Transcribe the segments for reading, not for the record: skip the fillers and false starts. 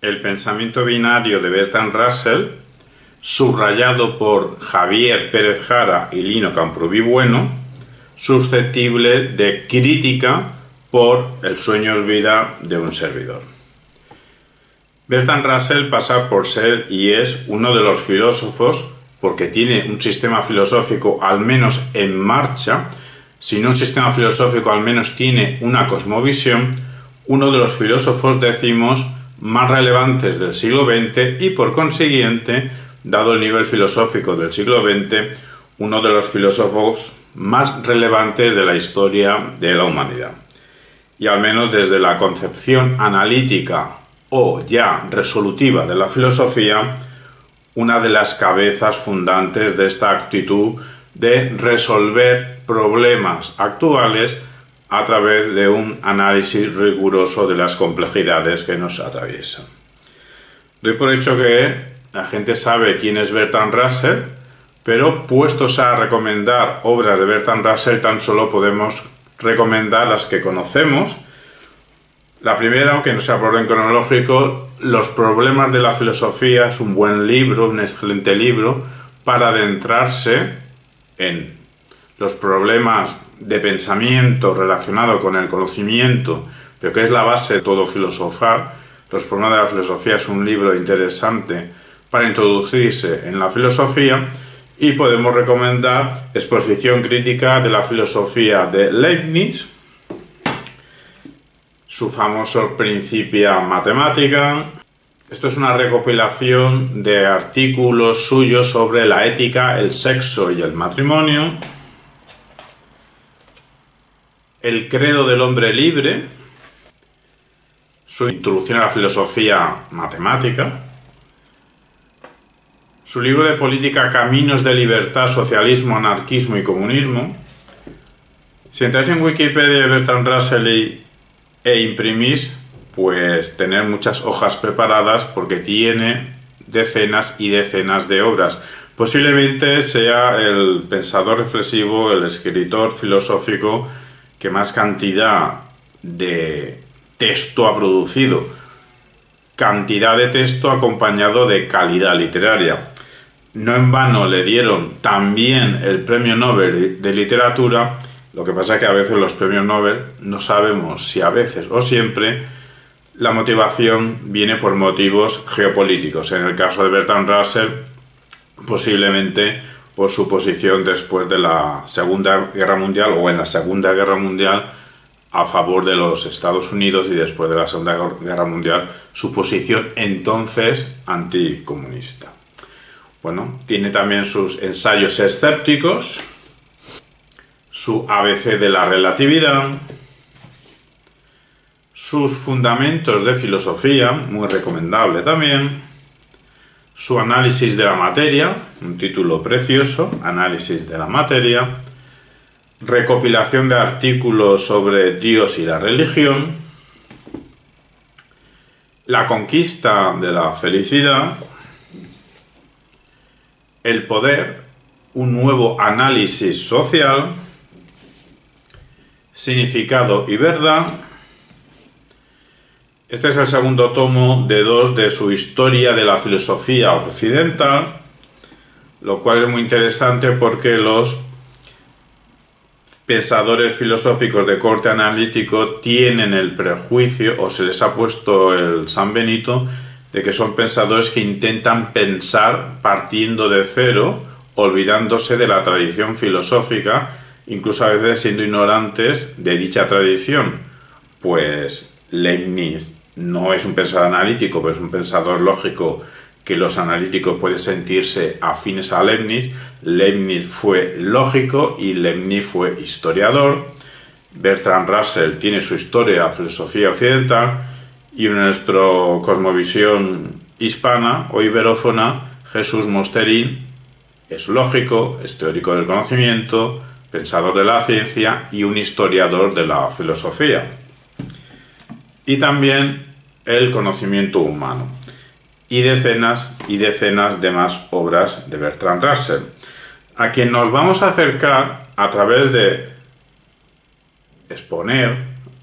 El pensamiento binario de Bertrand Russell, subrayado por Javier Pérez Jara y Lino Camprubí Bueno, susceptible de crítica por El sueño es vida de un servidor. Bertrand Russell pasa por ser y es uno de los filósofos, porque tiene un sistema filosófico al menos en marcha, si no un sistema filosófico al menos tiene una cosmovisión, uno de los filósofos, decimos, más relevantes del siglo XX y por consiguiente, dado el nivel filosófico del siglo XX, uno de los filósofos más relevantes de la historia de la humanidad. Y al menos desde la concepción analítica o ya resolutiva de la filosofía, una de las cabezas fundantes de esta actitud de resolver problemas actuales a través de un análisis riguroso de las complejidades que nos atraviesan. Doy por hecho que la gente sabe quién es Bertrand Russell, pero puestos a recomendar obras de Bertrand Russell, tan solo podemos recomendar las que conocemos. La primera, aunque no sea por orden cronológico, Los problemas de la filosofía, es un buen libro, un excelente libro, para adentrarse en los problemas de pensamiento relacionado con el conocimiento, pero que es la base de todo filosofar. Los problemas de la filosofía es un libro interesante para introducirse en la filosofía, y podemos recomendar Exposición crítica de la filosofía de Leibniz, su famoso Principia Mathematica. Esto es una recopilación de artículos suyos sobre la ética, el sexo y el matrimonio. El credo del hombre libre, su introducción a la filosofía matemática. Su libro de política Caminos de libertad, socialismo, anarquismo y comunismo. Si entráis en Wikipedia de Bertrand Russell e imprimís, pues tener muchas hojas preparadas porque tiene decenas y decenas de obras. Posiblemente sea el pensador reflexivo, el escritor filosófico que más cantidad de texto ha producido. Cantidad de texto acompañado de calidad literaria. No en vano le dieron también el Premio Nobel de Literatura. Lo que pasa es que a veces los premios Nobel no sabemos si a veces o siempre la motivación viene por motivos geopolíticos. En el caso de Bertrand Russell, posiblemente por su posición después de la Segunda Guerra Mundial o en la Segunda Guerra Mundial a favor de los Estados Unidos, y después de la Segunda Guerra Mundial su posición entonces anticomunista. Bueno, tiene también sus ensayos escépticos, su ABC de la relatividad, sus fundamentos de filosofía, muy recomendable también, su análisis de la materia, un título precioso, Análisis de la materia, recopilación de artículos sobre Dios y la religión, La conquista de la felicidad, El poder, un nuevo análisis social, Significado y verdad. Este es el segundo tomo de 2 de su Historia de la filosofía occidental, lo cual es muy interesante porque los pensadores filosóficos de corte analítico tienen el prejuicio, o se les ha puesto el San Benito, de que son pensadores que intentan pensar partiendo de cero, olvidándose de la tradición filosófica, incluso a veces siendo ignorantes de dicha tradición. Pues Leibniz no es un pensador analítico, pero es un pensador lógico, que los analíticos pueden sentirse afines a Leibniz. Leibniz fue lógico y Leibniz fue historiador. Bertrand Russell tiene su historia de la filosofía occidental, y en nuestra cosmovisión hispana o iberófona, Jesús Mosterín es lógico, es teórico del conocimiento, pensador de la ciencia y un historiador de la filosofía. Y también el conocimiento humano. Y decenas de más obras de Bertrand Russell, a quien nos vamos a acercar a través de exponer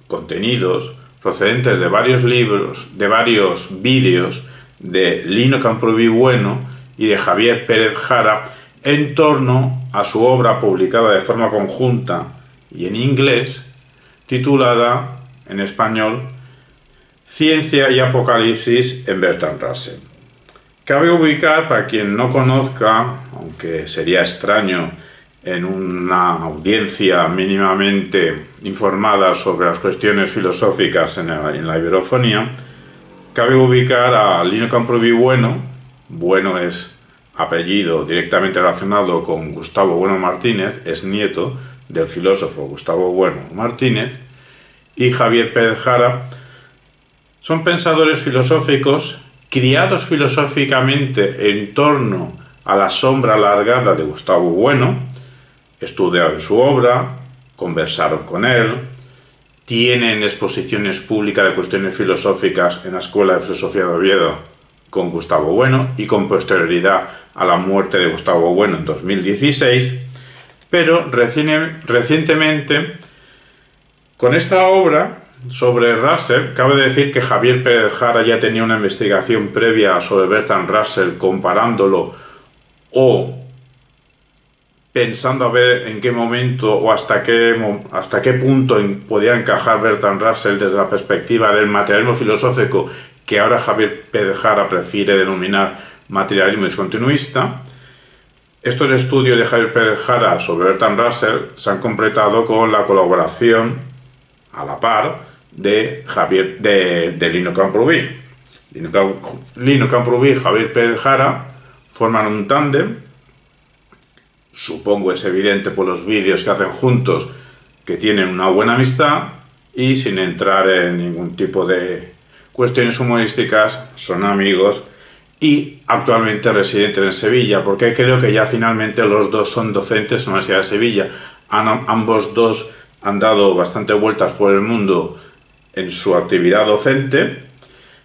contenidos procedentes de varios libros, de varios vídeos de Lino Camprubí Bueno y de Javier Pérez Jara en torno a su obra publicada de forma conjunta y en inglés, titulada en español Ciencia y Apocalipsis en Bertrand Russell. Cabe ubicar, para quien no conozca, aunque sería extraño en una audiencia mínimamente informada sobre las cuestiones filosóficas en la iberofonía, cabe ubicar a Lino Camprubí Bueno. Bueno es apellido directamente relacionado con Gustavo Bueno Martínez, es nieto del filósofo Gustavo Bueno Martínez, y Javier Pérez Jara. Son pensadores filosóficos criados filosóficamente en torno a la sombra alargada de Gustavo Bueno, estudiaron su obra, conversaron con él, tienen exposiciones públicas de cuestiones filosóficas en la Escuela de Filosofía de Oviedo con Gustavo Bueno y con posterioridad a la muerte de Gustavo Bueno en 2016, pero recientemente con esta obra sobre Russell, cabe decir que Javier Pérez Jara ya tenía una investigación previa sobre Bertrand Russell comparándolo o pensando a ver en qué momento o hasta qué punto podía encajar Bertrand Russell desde la perspectiva del materialismo filosófico que ahora Javier Pérez Jara prefiere denominar materialismo discontinuista. Estos estudios de Javier Pérez Jara sobre Bertrand Russell se han completado con la colaboración a la par de Lino Camprubí. Lino Camprubí y Javier Pérez Jara forman un tándem. Supongo es evidente por los vídeos que hacen juntos que tienen una buena amistad y sin entrar en ningún tipo de cuestiones humorísticas, son amigos y actualmente residentes en Sevilla, porque creo que ya finalmente los dos son docentes en la Universidad de Sevilla. Ambos dos han dado bastante vueltas por el mundo en su actividad docente.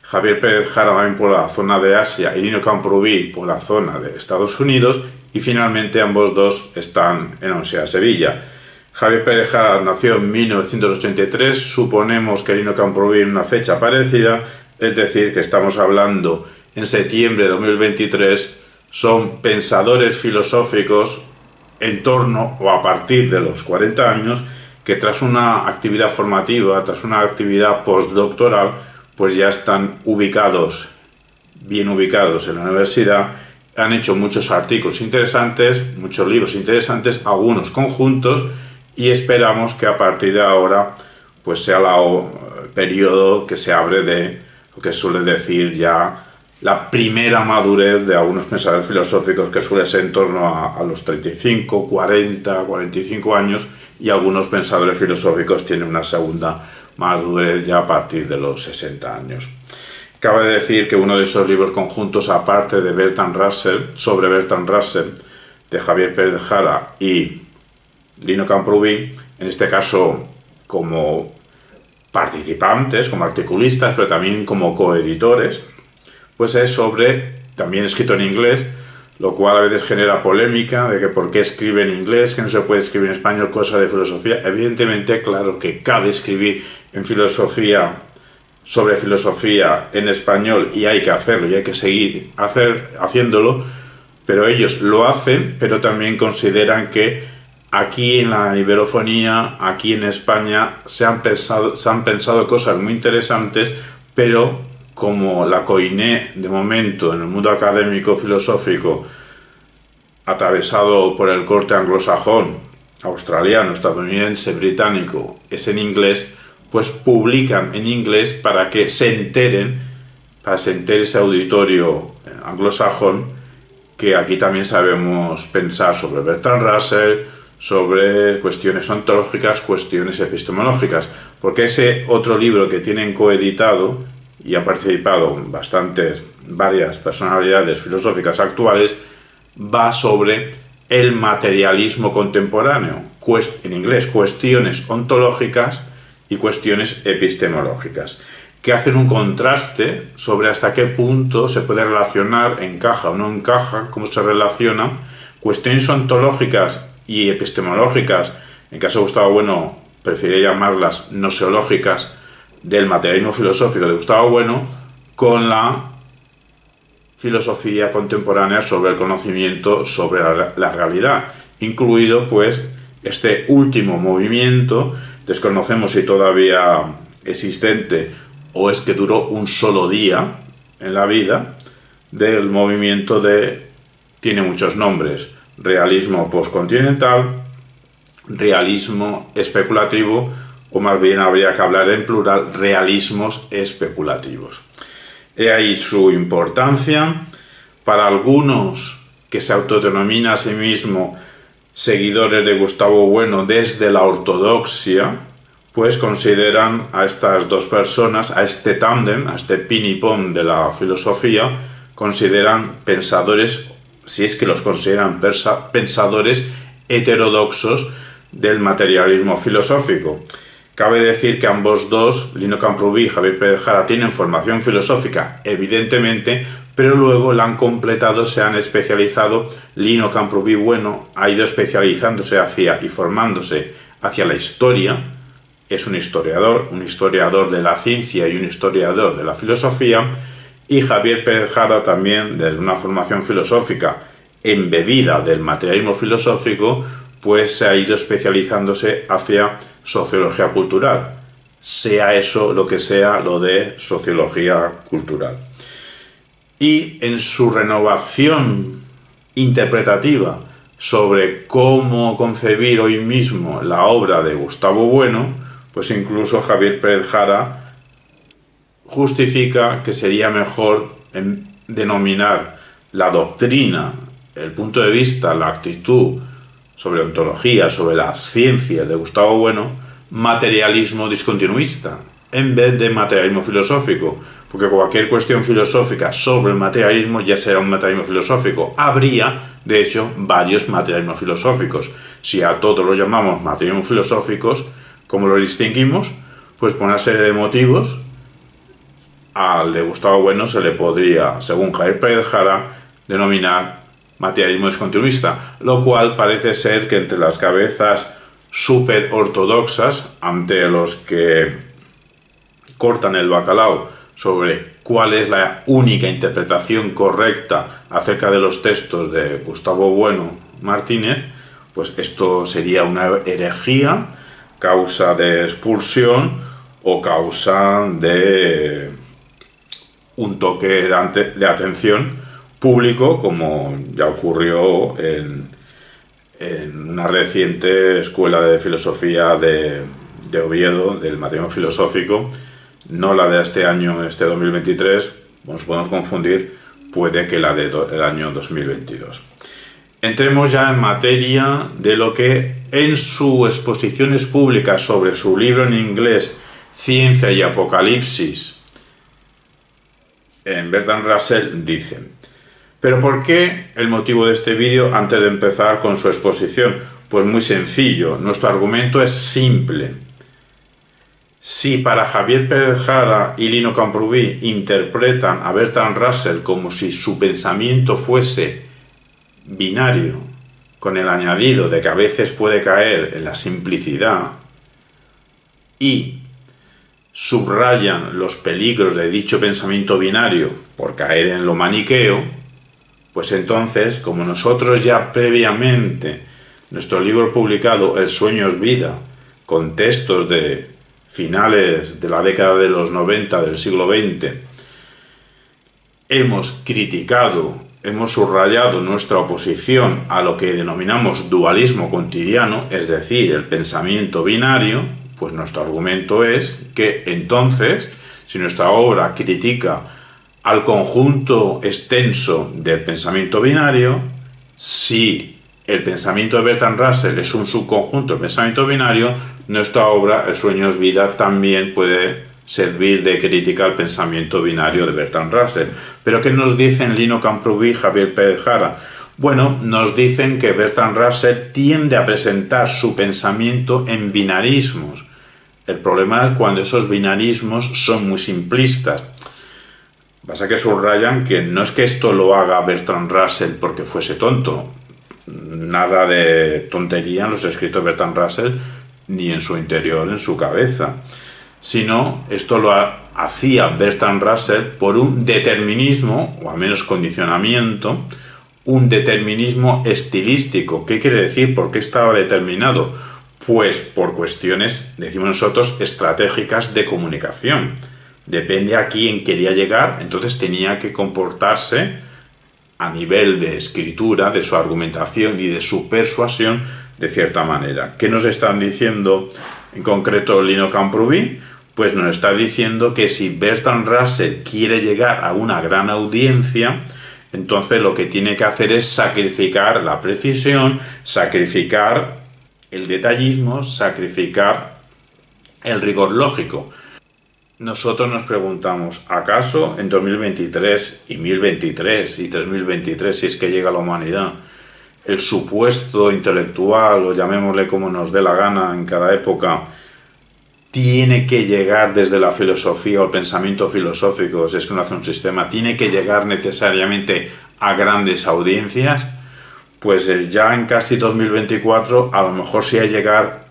Javier Pérez Jara también por la zona de Asia y Lino Camprubí por la zona de Estados Unidos, y finalmente ambos dos están en la Universidad de Sevilla. Javier Pérez Jara nació en 1983, suponemos que Lino Camprubí en una fecha parecida, es decir, que estamos hablando en septiembre de 2023, son pensadores filosóficos en torno o a partir de los 40 años, que tras una actividad formativa, tras una actividad postdoctoral, pues ya están bien ubicados en la universidad, han hecho muchos artículos interesantes, muchos libros interesantes, algunos conjuntos, y esperamos que a partir de ahora pues sea el periodo que se abre de lo que suele decir ya la primera madurez de algunos pensadores filosóficos, que suele ser en torno a los 35, 40, 45 años, y algunos pensadores filosóficos tienen una segunda madurez ya a partir de los 60 años. Cabe decir que uno de esos libros conjuntos, aparte de Bertrand Russell, sobre Bertrand Russell, de Javier Pérez Jara y Lino Camprubí, en este caso como participantes, como articulistas, pero también como coeditores, pues es también escrito en inglés, lo cual a veces genera polémica de que por qué escribe en inglés, que no se puede escribir en español, cosas de filosofía. Evidentemente, claro que cabe escribir en filosofía, sobre filosofía en español, y hay que hacerlo y hay que seguir haciéndolo, pero ellos lo hacen, pero también consideran que aquí en la iberofonía, aquí en España, se han pensado cosas muy interesantes, pero como la koiné de momento en el mundo académico filosófico, atravesado por el corte anglosajón, australiano, estadounidense, británico, es en inglés, pues publican en inglés para que se entere ese auditorio anglosajón que aquí también sabemos pensar sobre Bertrand Russell, sobre cuestiones ontológicas, cuestiones epistemológicas, porque ese otro libro que tienen coeditado y han participado varias personalidades filosóficas actuales, va sobre el materialismo contemporáneo, en inglés, cuestiones ontológicas y cuestiones epistemológicas, que hacen un contraste sobre hasta qué punto se puede relacionar, encaja o no encaja, cómo se relacionan cuestiones ontológicas y epistemológicas. En caso de Gustavo Bueno, prefiere llamarlas gnoseológicas, del materialismo filosófico de Gustavo Bueno con la filosofía contemporánea sobre el conocimiento, sobre la realidad, incluido pues este último movimiento, desconocemos si todavía existente o es que duró un solo día en la vida, del movimiento tiene muchos nombres: realismo postcontinental, realismo especulativo, o más bien habría que hablar en plural, realismos especulativos. He ahí su importancia. Para algunos que se autodenominan a sí mismos seguidores de Gustavo Bueno desde la ortodoxia, pues consideran a estas dos personas, a este tándem, a este pin y pon de la filosofía, consideran pensadores, si es que los consideran pensadores heterodoxos del materialismo filosófico. Cabe decir que ambos dos, Lino Camprubí y Javier Pérez Jara, tienen formación filosófica, evidentemente, pero luego la han completado, se han especializado. Lino Camprubí Bueno ha ido especializándose hacia y formándose hacia la historia, es un historiador de la ciencia y un historiador de la filosofía, y Javier Pérez Jara también, desde una formación filosófica embebida del materialismo filosófico, pues se ha ido especializándose hacia sociología cultural, sea eso lo que sea lo de sociología cultural. Y en su renovación interpretativa sobre cómo concebir hoy mismo la obra de Gustavo Bueno, pues incluso Javier Pérez Jara justifica que sería mejor denominar la doctrina, el punto de vista, la actitud sobre ontología, sobre las ciencias de Gustavo Bueno, materialismo discontinuista, en vez de materialismo filosófico, porque cualquier cuestión filosófica sobre el materialismo ya será un materialismo filosófico. Habría, de hecho, varios materialismos filosóficos. Si a todos los llamamos materialismos filosóficos, ¿cómo los distinguimos? Pues por una serie de motivos. Al de Gustavo Bueno se le podría, según Javier Pérez Jara, denominar materialismo discontinuista, lo cual parece ser que entre las cabezas súper ortodoxas, ante los que cortan el bacalao sobre cuál es la única interpretación correcta acerca de los textos de Gustavo Bueno Martínez, pues esto sería una herejía, causa de expulsión o causa de un toque de atención público, como ya ocurrió en una reciente escuela de filosofía de Oviedo, del materialismo filosófico, no la de este año, este 2023, nos podemos confundir, puede que la del año 2022. Entremos ya en materia de lo que en sus exposiciones públicas sobre su libro en inglés Ciencia y Apocalipsis, en Bertrand Russell, dicen. ¿Pero por qué el motivo de este vídeo antes de empezar con su exposición? Pues muy sencillo, nuestro argumento es simple. Si para Javier Pérez Jara y Lino Camprubí interpretan a Bertrand Russell como si su pensamiento fuese binario, con el añadido de que a veces puede caer en la simplicidad, y subrayan los peligros de dicho pensamiento binario por caer en lo maniqueo, pues entonces, como nosotros ya previamente, nuestro libro publicado El sueño es vida, con textos de finales de la década de los 90 del siglo XX, hemos criticado, hemos subrayado nuestra oposición a lo que denominamos dualismo cotidiano, es decir, el pensamiento binario, pues nuestro argumento es que entonces, si nuestra obra critica al conjunto extenso del pensamiento binario, si el pensamiento de Bertrand Russell es un subconjunto del pensamiento binario, nuestra obra, El sueño es vida, también puede servir de crítica al pensamiento binario de Bertrand Russell. ¿Pero qué nos dicen Lino Camprubí y Javier Pérez Jara? Bueno, nos dicen que Bertrand Russell tiende a presentar su pensamiento en binarismos. El problema es cuando esos binarismos son muy simplistas. Pasa que subrayan que no es que esto lo haga Bertrand Russell porque fuese tonto. Nada de tontería en los escritos de Bertrand Russell, ni en su interior, en su cabeza. sino esto lo hacía Bertrand Russell por un determinismo, o al menos condicionamiento, un determinismo estilístico. ¿Qué quiere decir? ¿Por qué estaba determinado? Pues por cuestiones, decimos nosotros, estratégicas de comunicación. Depende a quién quería llegar, entonces tenía que comportarse a nivel de escritura, de su argumentación y de su persuasión de cierta manera. ¿Qué nos están diciendo en concreto Lino Camprubí? Pues nos está diciendo que si Bertrand Russell quiere llegar a una gran audiencia, entonces lo que tiene que hacer es sacrificar la precisión, sacrificar el detallismo, sacrificar el rigor lógico. Nosotros nos preguntamos, ¿acaso en 2023 y 1023 y 3023, si es que llega la humanidad, el supuesto intelectual, o llamémosle como nos dé la gana en cada época, tiene que llegar desde la filosofía o el pensamiento filosófico, si es que uno hace un sistema, tiene que llegar necesariamente a grandes audiencias? Pues ya en casi 2024 a lo mejor sí hay llegar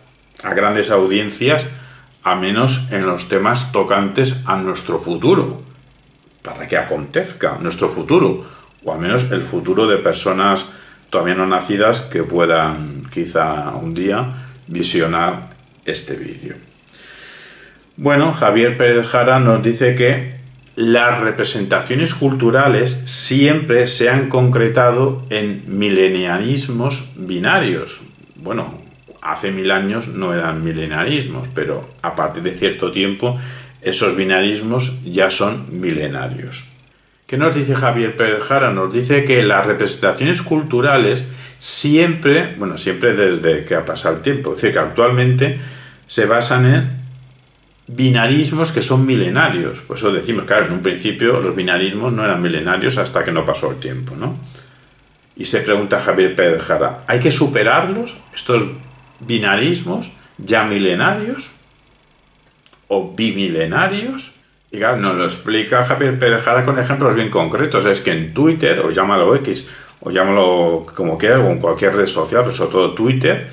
a grandes audiencias, a menos en los temas tocantes a nuestro futuro, para que acontezca nuestro futuro, o al menos el futuro de personas todavía no nacidas que puedan quizá un día visionar este vídeo. Bueno, Javier Pérez Jara nos dice que las representaciones culturales siempre se han concretado en mileniarismos binarios. Bueno, hace 1000 años no eran milenarismos, pero a partir de cierto tiempo esos binarismos ya son milenarios. ¿Qué nos dice Javier Pérez Jara? Nos dice que las representaciones culturales siempre, bueno, siempre desde que ha pasado el tiempo, es decir, que actualmente se basan en binarismos que son milenarios. Por eso decimos, claro, en un principio los binarismos no eran milenarios hasta que no pasó el tiempo, ¿no? Y se pregunta Javier Pérez Jara, ¿hay que superarlos, estos binarismos ya milenarios o bimilenarios? Y claro, nos lo explica Javier Pérez Jara con ejemplos bien concretos. Es que en Twitter, o llámalo X, o llámalo como quieras, o en cualquier red social, pero sobre todo Twitter,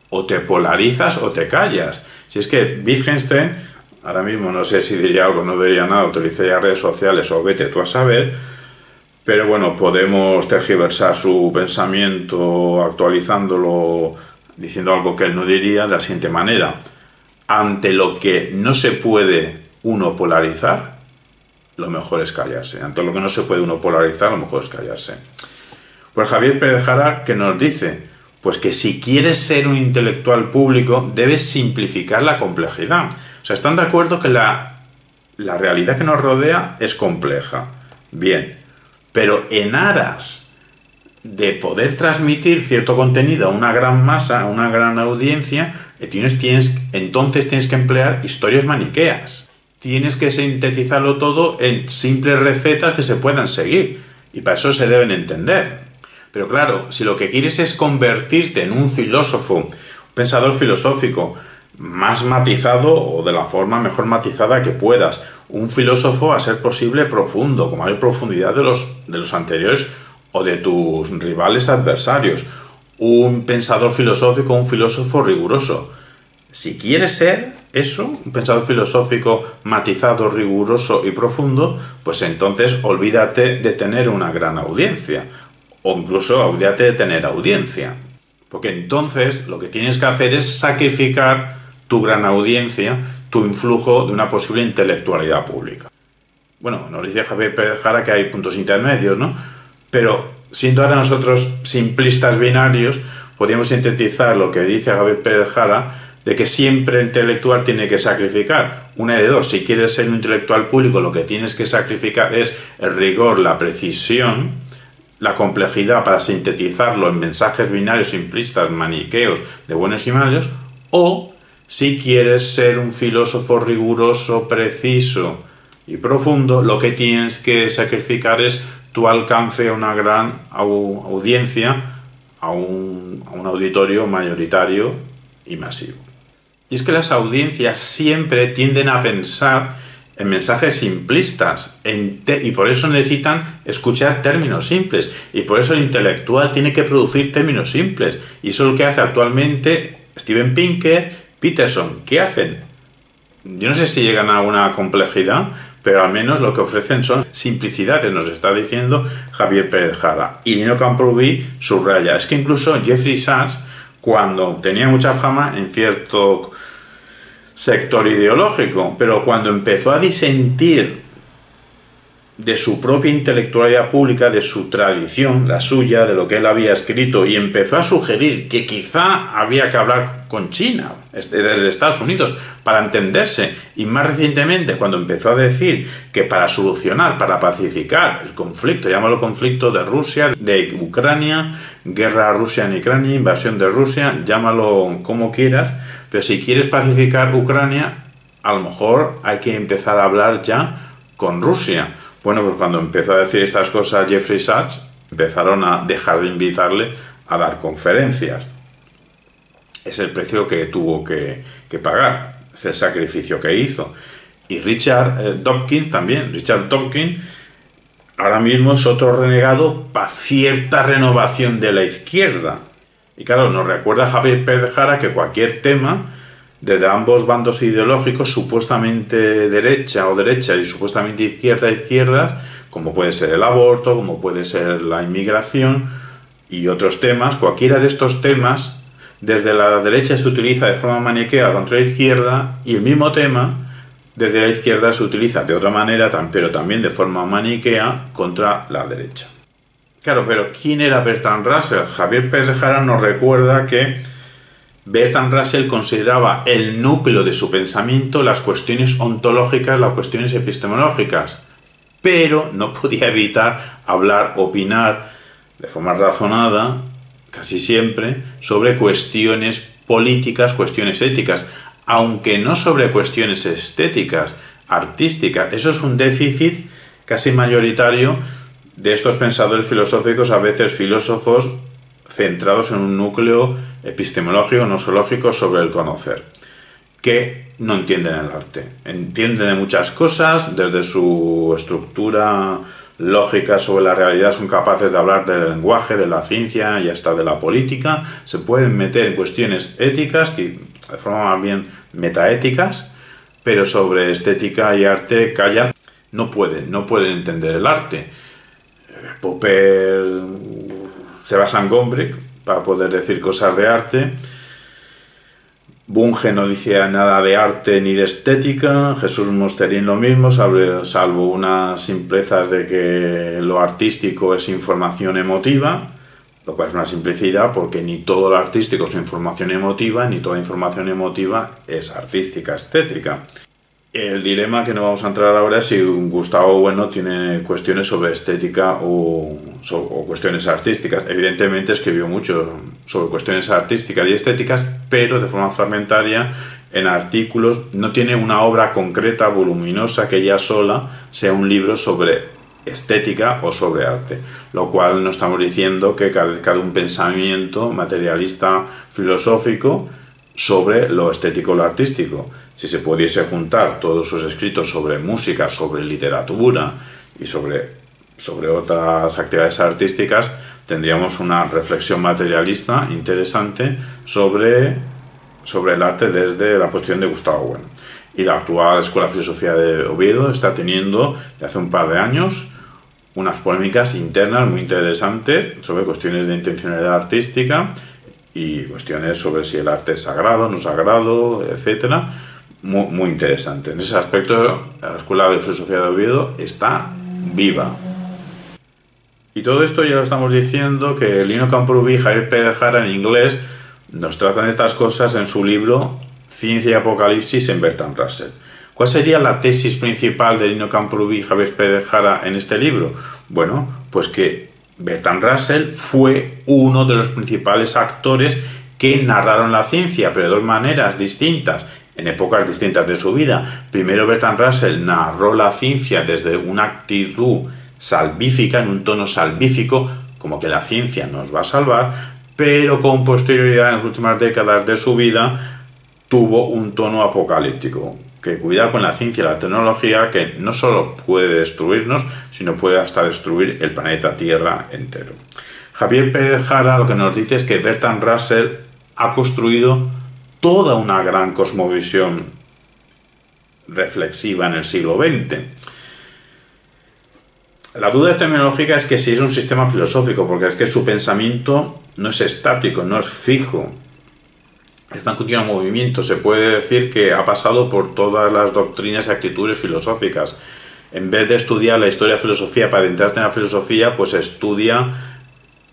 o te polarizas o te callas. Si es que Wittgenstein, ahora mismo no sé si diría algo, no diría nada, utilizaría redes sociales o vete tú a saber, pero bueno, podemos tergiversar su pensamiento actualizándolo, diciendo algo que él no diría de la siguiente manera: ante lo que no se puede uno polarizar, lo mejor es callarse. Ante lo que no se puede uno polarizar, lo mejor es callarse. Pues Javier Pérez Jara, ¿qué nos dice? Pues que si quieres ser un intelectual público, debes simplificar la complejidad. O sea, están de acuerdo que la realidad que nos rodea es compleja. Bien, pero en aras de poder transmitir cierto contenido a una gran masa, a una gran audiencia, entonces tienes que emplear historias maniqueas. Tienes que sintetizarlo todo en simples recetas que se puedan seguir. Y para eso se deben entender. Pero claro, si lo que quieres es convertirte en un filósofo, un pensador filosófico más matizado o de la forma mejor matizada que puedas, un filósofo a ser posible profundo, con mayor profundidad de los anteriores o de tus rivales adversarios, un pensador filosófico, un filósofo riguroso. Si quieres ser eso, un pensador filosófico matizado, riguroso y profundo, pues entonces olvídate de tener una gran audiencia, o incluso olvídate de tener audiencia, porque entonces lo que tienes que hacer es sacrificar tu gran audiencia, tu influjo de una posible intelectualidad pública. Bueno, nos dice Javier Pérez Jara que hay puntos intermedios, ¿no? Pero siendo ahora nosotros simplistas binarios, podríamos sintetizar lo que dice Javier Pérez Jara, de que siempre el intelectual tiene que sacrificar una de dos. Si quieres ser un intelectual público, lo que tienes que sacrificar es el rigor, la precisión, la complejidad para sintetizarlo en mensajes binarios, simplistas, maniqueos, de buenos y malos, o si quieres ser un filósofo riguroso, preciso y profundo, lo que tienes que sacrificar es tu alcance a una gran audiencia, a un auditorio mayoritario y masivo. Y es que las audiencias siempre tienden a pensar en mensajes simplistas y por eso necesitan escuchar términos simples, y por eso el intelectual tiene que producir términos simples, y eso es lo que hace actualmente Steven Pinker, Peterson. ¿Qué hacen? yo no sé si llegan a una complejidad, pero al menos lo que ofrecen son simplicidades, nos está diciendo Javier Pérez Jara. Y Lino Camprubí subraya, es que incluso Jeffrey Sachs, cuando tenía mucha fama en cierto sector ideológico, pero cuando empezó a disentir de su propia intelectualidad pública, de su tradición, la suya, de lo que él había escrito, y empezó a sugerir que quizá había que hablar con China, desde Estados Unidos, para entenderse, y más recientemente cuando empezó a decir que para solucionar, para pacificar el conflicto, llámalo conflicto de Rusia, de Ucrania, guerra Rusia en Ucrania, invasión de Rusia, llámalo como quieras, pero si quieres pacificar Ucrania, a lo mejor hay que empezar a hablar ya con Rusia. Bueno, pues cuando empezó a decir estas cosas Jeffrey Sachs, empezaron a dejar de invitarle a dar conferencias. Es el precio que tuvo que pagar, es el sacrificio que hizo. Y Richard Dawkins también, Richard Dawkins ahora mismo es otro renegado para cierta renovación de la izquierda. Y claro, nos recuerda a Javier Pérez Jara que cualquier tema, desde ambos bandos ideológicos, supuestamente derecha y supuestamente izquierda, como puede ser el aborto, como puede ser la inmigración y otros temas, cualquiera de estos temas, desde la derecha se utiliza de forma maniquea contra la izquierda, y el mismo tema, desde la izquierda se utiliza de otra manera, pero también de forma maniquea contra la derecha. Claro, pero ¿quién era Bertrand Russell? Javier Pérez Jara nos recuerda que Bertrand Russell consideraba el núcleo de su pensamiento las cuestiones ontológicas, las cuestiones epistemológicas, pero no podía evitar hablar, opinar de forma razonada, casi siempre, sobre cuestiones políticas, cuestiones éticas, aunque no sobre cuestiones estéticas, artísticas. Eso es un déficit casi mayoritario de estos pensadores filosóficos, a veces filósofos centrados en un núcleo epistemológico, nosológico sobre el conocer, que no entienden el arte. Entienden de muchas cosas, desde su estructura lógica sobre la realidad son capaces de hablar del lenguaje, de la ciencia y hasta de la política, se pueden meter en cuestiones éticas, que de forma más bien metaéticas, pero sobre estética y arte callan, no pueden entender el arte. Popper se basa en Gombrich para poder decir cosas de arte. Bunge no dice nada de arte ni de estética. Jesús Mosterín lo mismo, salvo unas simplezas de que lo artístico es información emotiva, lo cual es una simplicidad porque ni todo lo artístico es información emotiva, ni toda información emotiva es artística, estética. El dilema que no vamos a entrar ahora es si Gustavo Bueno tiene cuestiones sobre estética o cuestiones artísticas. Evidentemente escribió mucho sobre cuestiones artísticas y estéticas, pero de forma fragmentaria, en artículos. No tiene una obra concreta, voluminosa, que ella sola sea un libro sobre estética o sobre arte, lo cual no estamos diciendo que carezca de un pensamiento materialista filosófico sobre lo estético o lo artístico. Si se pudiese juntar todos sus escritos sobre música, sobre literatura y sobre otras actividades artísticas, tendríamos una reflexión materialista interesante sobre el arte desde la posición de Gustavo Bueno. Y la actual Escuela de Filosofía de Oviedo está teniendo, desde hace un par de años, unas polémicas internas muy interesantes sobre cuestiones de intencionalidad artística y cuestiones sobre si el arte es sagrado, no sagrado, etcétera. Muy interesante. En ese aspecto, la Escuela de Filosofía de Oviedo está viva. Y todo esto ya lo estamos diciendo que Lino Camprubí y Javier Pérez Jara en inglés nos tratan estas cosas en su libro Ciencia y Apocalipsis en Bertrand Russell. ¿Cuál sería la tesis principal de Lino Camprubí y Javier Pérez Jara en este libro? Bueno, pues que Bertrand Russell fue uno de los principales actores que narraron la ciencia, pero de dos maneras distintas, en épocas distintas de su vida. Primero, Bertrand Russell narró la ciencia desde una actitud salvífica, en un tono salvífico, como que la ciencia nos va a salvar, pero con posterioridad, en las últimas décadas de su vida, tuvo un tono apocalíptico. Que cuidado con la ciencia y la tecnología, que no solo puede destruirnos, sino puede hasta destruir el planeta Tierra entero. Javier Pérez Jara lo que nos dice es que Bertrand Russell ha construido toda una gran cosmovisión reflexiva en el siglo XX. La duda terminológica es que si es un sistema filosófico, porque es que su pensamiento no es estático, no es fijo, está en continuo movimiento. Se puede decir que ha pasado por todas las doctrinas y actitudes filosóficas. En vez de estudiar la historia de filosofía para adentrarte en la filosofía, pues estudia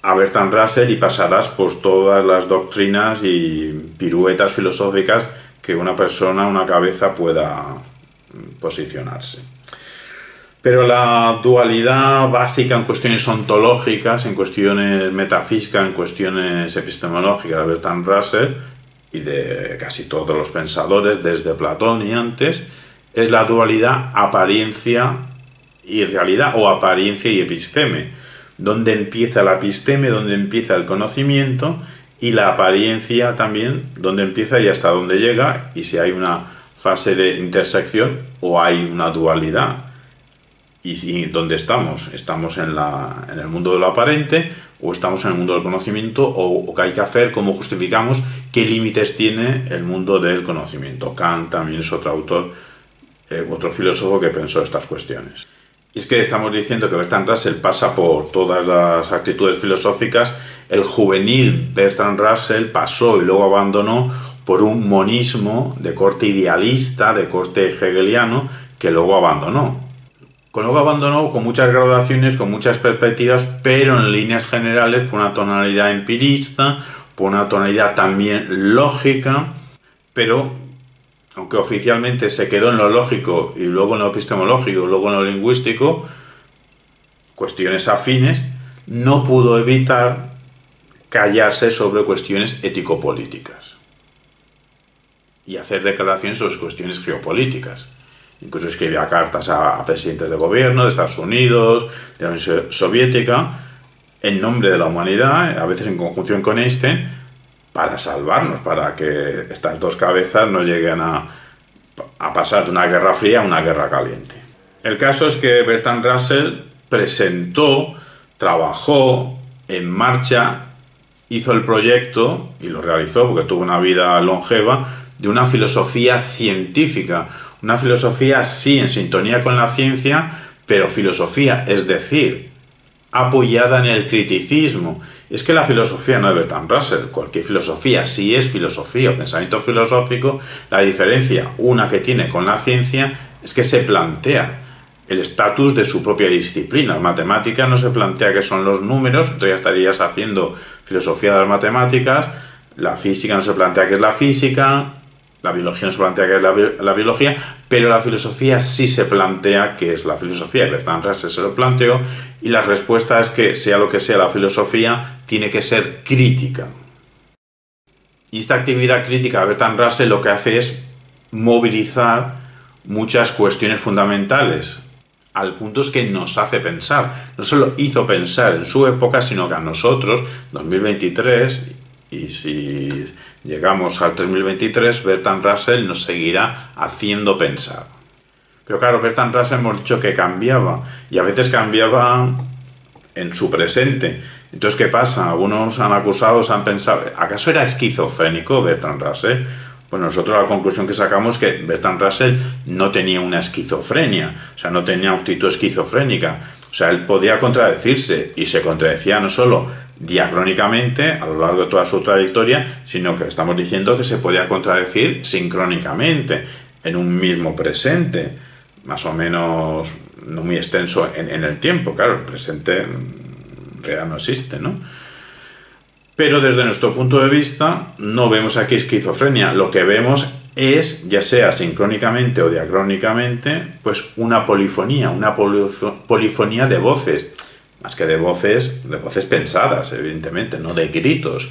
a Bertrand Russell y pasarás por todas las doctrinas y piruetas filosóficas que una persona, una cabeza pueda posicionarse. Pero la dualidad básica en cuestiones ontológicas, en cuestiones metafísicas, en cuestiones epistemológicas de Bertrand Russell y de casi todos los pensadores desde Platón y antes, es la dualidad apariencia y realidad, o apariencia y episteme. Donde empieza la episteme, donde empieza el conocimiento, y la apariencia también, donde empieza y hasta dónde llega, y si hay una fase de intersección o hay una dualidad. ¿Y dónde estamos? ¿Estamos en el mundo de lo aparente o estamos en el mundo del conocimiento? ¿O qué hay que hacer? ¿Cómo justificamos? ¿Qué límites tiene el mundo del conocimiento? Kant también es otro autor, otro filósofo que pensó estas cuestiones. Y es que estamos diciendo que Bertrand Russell pasa por todas las actitudes filosóficas. El juvenil Bertrand Russell pasó y luego abandonó por un monismo de corte idealista, de corte hegeliano, que luego abandonó. Luego abandonó con muchas graduaciones, con muchas perspectivas, pero en líneas generales por una tonalidad empirista, por una tonalidad también lógica, pero aunque oficialmente se quedó en lo lógico y luego en lo epistemológico, luego en lo lingüístico, cuestiones afines, no pudo evitar callarse sobre cuestiones ético-políticas y hacer declaraciones sobre cuestiones geopolíticas. Incluso escribía cartas a presidentes de gobierno de Estados Unidos, de la Unión Soviética, en nombre de la humanidad, a veces en conjunción con Einstein, para salvarnos, para que estas dos cabezas no lleguen a pasar de una guerra fría a una guerra caliente. El caso es que Bertrand Russell presentó, trabajó en marcha, hizo el proyecto, y lo realizó porque tuvo una vida longeva, de una filosofía científica. Una filosofía, sí, en sintonía con la ciencia, pero filosofía, es decir, apoyada en el criticismo. Es que la filosofía no es Bertrand Russell, cualquier filosofía sí es filosofía o pensamiento filosófico. La diferencia, una que tiene con la ciencia, es que se plantea el estatus de su propia disciplina. La matemática no se plantea qué son los números, entonces ya estarías haciendo filosofía de las matemáticas. La física no se plantea qué es la física. La biología no se plantea qué es la biología, pero la filosofía sí se plantea qué es la filosofía. Bertrand Russell se lo planteó y la respuesta es que, sea lo que sea la filosofía, tiene que ser crítica. Y esta actividad crítica de Bertrand Russell lo que hace es movilizar muchas cuestiones fundamentales, al punto es que nos hace pensar. No solo hizo pensar en su época, sino que a nosotros, 2023... y si llegamos al 3023, Bertrand Russell nos seguirá haciendo pensar. Pero claro, Bertrand Russell hemos dicho que cambiaba, y a veces cambiaba en su presente. Entonces, ¿qué pasa? Algunos han acusado, han pensado, ¿acaso era esquizofrénico Bertrand Russell? Pues nosotros la conclusión que sacamos es que Bertrand Russell no tenía una esquizofrenia, o sea, no tenía actitud esquizofrénica. O sea, él podía contradecirse, y se contradecía no solo diacrónicamente a lo largo de toda su trayectoria, sino que estamos diciendo que se podía contradecir sincrónicamente en un mismo presente, más o menos no muy extenso en el tiempo. Claro, el presente real no existe, ¿no? Pero desde nuestro punto de vista no vemos aquí esquizofrenia. Lo que vemos es, ya sea sincrónicamente o diacrónicamente, pues una polifonía de voces. Más que de voces pensadas, evidentemente, no de gritos,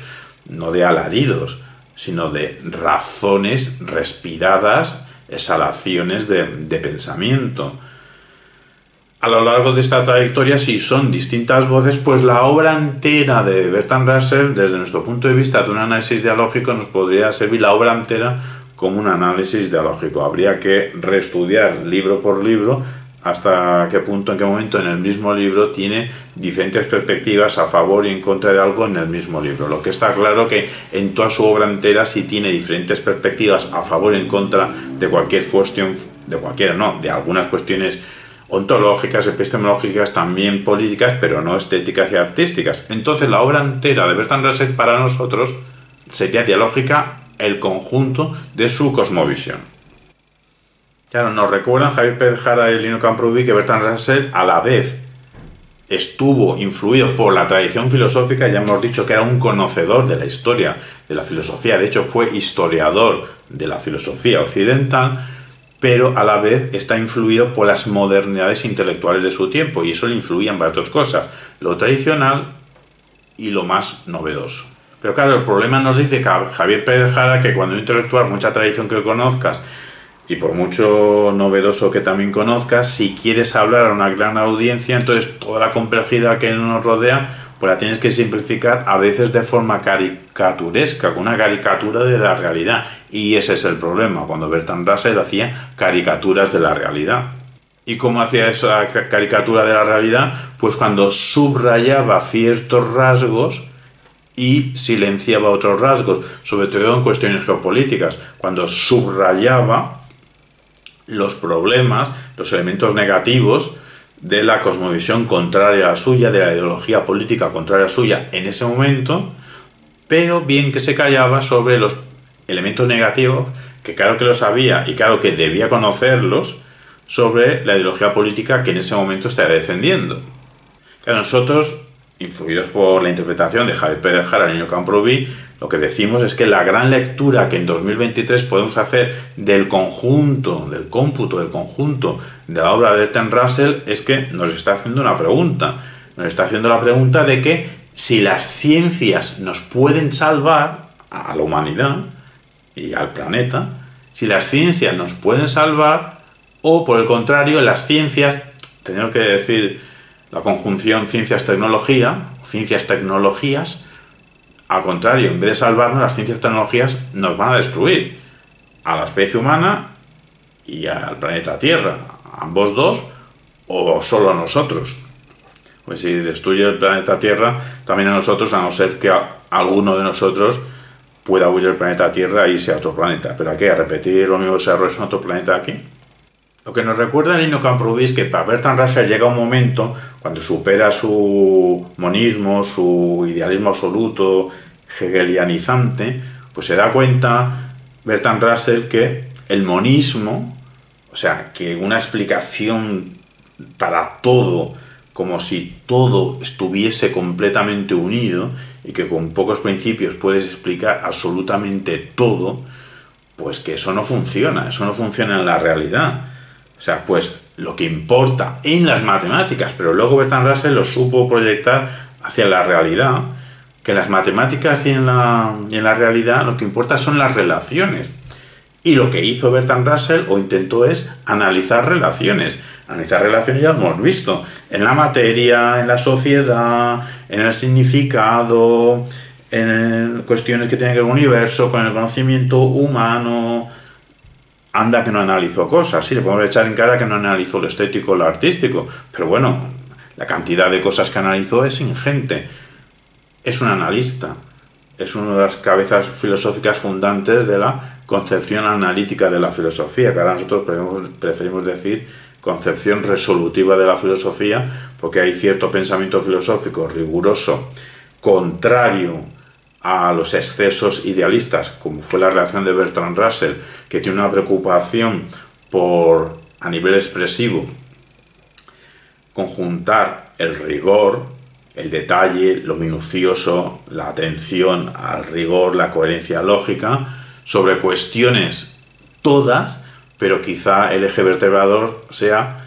no de alaridos, sino de razones respiradas, exhalaciones de pensamiento. A lo largo de esta trayectoria, si son distintas voces, pues la obra entera de Bertrand Russell, desde nuestro punto de vista de un análisis dialógico, nos podría servir la obra entera como un análisis dialógico. Habría que reestudiar libro por libro hasta qué punto, en qué momento en el mismo libro tiene diferentes perspectivas a favor y en contra de algo en el mismo libro. Lo que está claro que en toda su obra entera sí tiene diferentes perspectivas a favor y en contra de cualquier cuestión de cualquiera, no, de algunas cuestiones ontológicas, epistemológicas, también políticas, pero no estéticas y artísticas. Entonces la obra entera de Bertrand Russell para nosotros sería dialógica el conjunto de su cosmovisión. Claro, nos recuerdan Javier Pérez Jara y Lino Camprubí que Bertrand Russell a la vez estuvo influido por la tradición filosófica, ya hemos dicho que era un conocedor de la historia de la filosofía, de hecho fue historiador de la filosofía occidental, pero a la vez está influido por las modernidades intelectuales de su tiempo, y eso le influía en varias dos cosas, lo tradicional y lo más novedoso. Pero claro, el problema nos dice Javier Pérez Jara que cuando un intelectual, mucha tradición que conozcas, y por mucho novedoso que también conozcas, si quieres hablar a una gran audiencia, entonces toda la complejidad que nos rodea, pues la tienes que simplificar a veces de forma caricaturesca, con una caricatura de la realidad. Y ese es el problema, cuando Bertrand Russell hacía caricaturas de la realidad. ¿Y cómo hacía esa caricatura de la realidad? Pues cuando subrayaba ciertos rasgos y silenciaba otros rasgos, sobre todo en cuestiones geopolíticas. Cuando subrayaba los problemas, los elementos negativos de la cosmovisión contraria a la suya, de la ideología política contraria a la suya en ese momento, pero bien que se callaba sobre los elementos negativos, que claro que lo sabía y claro que debía conocerlos, sobre la ideología política que en ese momento estaba defendiendo. Claro, nosotros, influidos por la interpretación de Javier Pérez Jara y Lino Camprubí, lo que decimos es que la gran lectura que en 2023 podemos hacer del conjunto, del cómputo, del conjunto de la obra de Bertrand Russell es que nos está haciendo una pregunta. Nos está haciendo la pregunta de que si las ciencias nos pueden salvar a la humanidad y al planeta, si las ciencias nos pueden salvar o por el contrario las ciencias, tenemos que decir la conjunción ciencias-tecnología, ciencias-tecnologías, al contrario, en vez de salvarnos, las ciencias-tecnologías nos van a destruir a la especie humana y al planeta Tierra, ambos dos, o solo a nosotros. Pues si destruye el planeta Tierra, también a nosotros, a no ser que alguno de nosotros pueda huir del planeta Tierra e irse a otro planeta. Pero aquí, a repetir los mismos errores en otro planeta aquí. Lo que nos recuerda Lino Camprubí es que para Bertrand Russell llega un momento, cuando supera su monismo, su idealismo absoluto, hegelianizante, pues se da cuenta Bertrand Russell que el monismo, o sea, que una explicación para todo, como si todo estuviese completamente unido y que con pocos principios puedes explicar absolutamente todo, pues que eso no funciona en la realidad. O sea, pues lo que importa en las matemáticas, pero luego Bertrand Russell lo supo proyectar hacia la realidad, que en las matemáticas y en la realidad lo que importa son las relaciones. Y lo que hizo Bertrand Russell, o intentó, es analizar relaciones. Analizar relaciones ya lo hemos visto, en la materia, en la sociedad, en el significado, en cuestiones que tienen que ver con el universo, con el conocimiento humano. Anda que no analizó cosas, sí, le podemos echar en cara que no analizó lo estético o lo artístico, pero bueno, la cantidad de cosas que analizó es ingente. Es un analista, es una de las cabezas filosóficas fundantes de la concepción analítica de la filosofía, que ahora nosotros preferimos decir concepción resolutiva de la filosofía, porque hay cierto pensamiento filosófico riguroso, contrario a los excesos idealistas, como fue la reacción de Bertrand Russell, que tiene una preocupación por, a nivel expresivo, conjuntar el rigor, el detalle, lo minucioso, la atención al rigor, la coherencia lógica, sobre cuestiones todas, pero quizá el eje vertebrador sea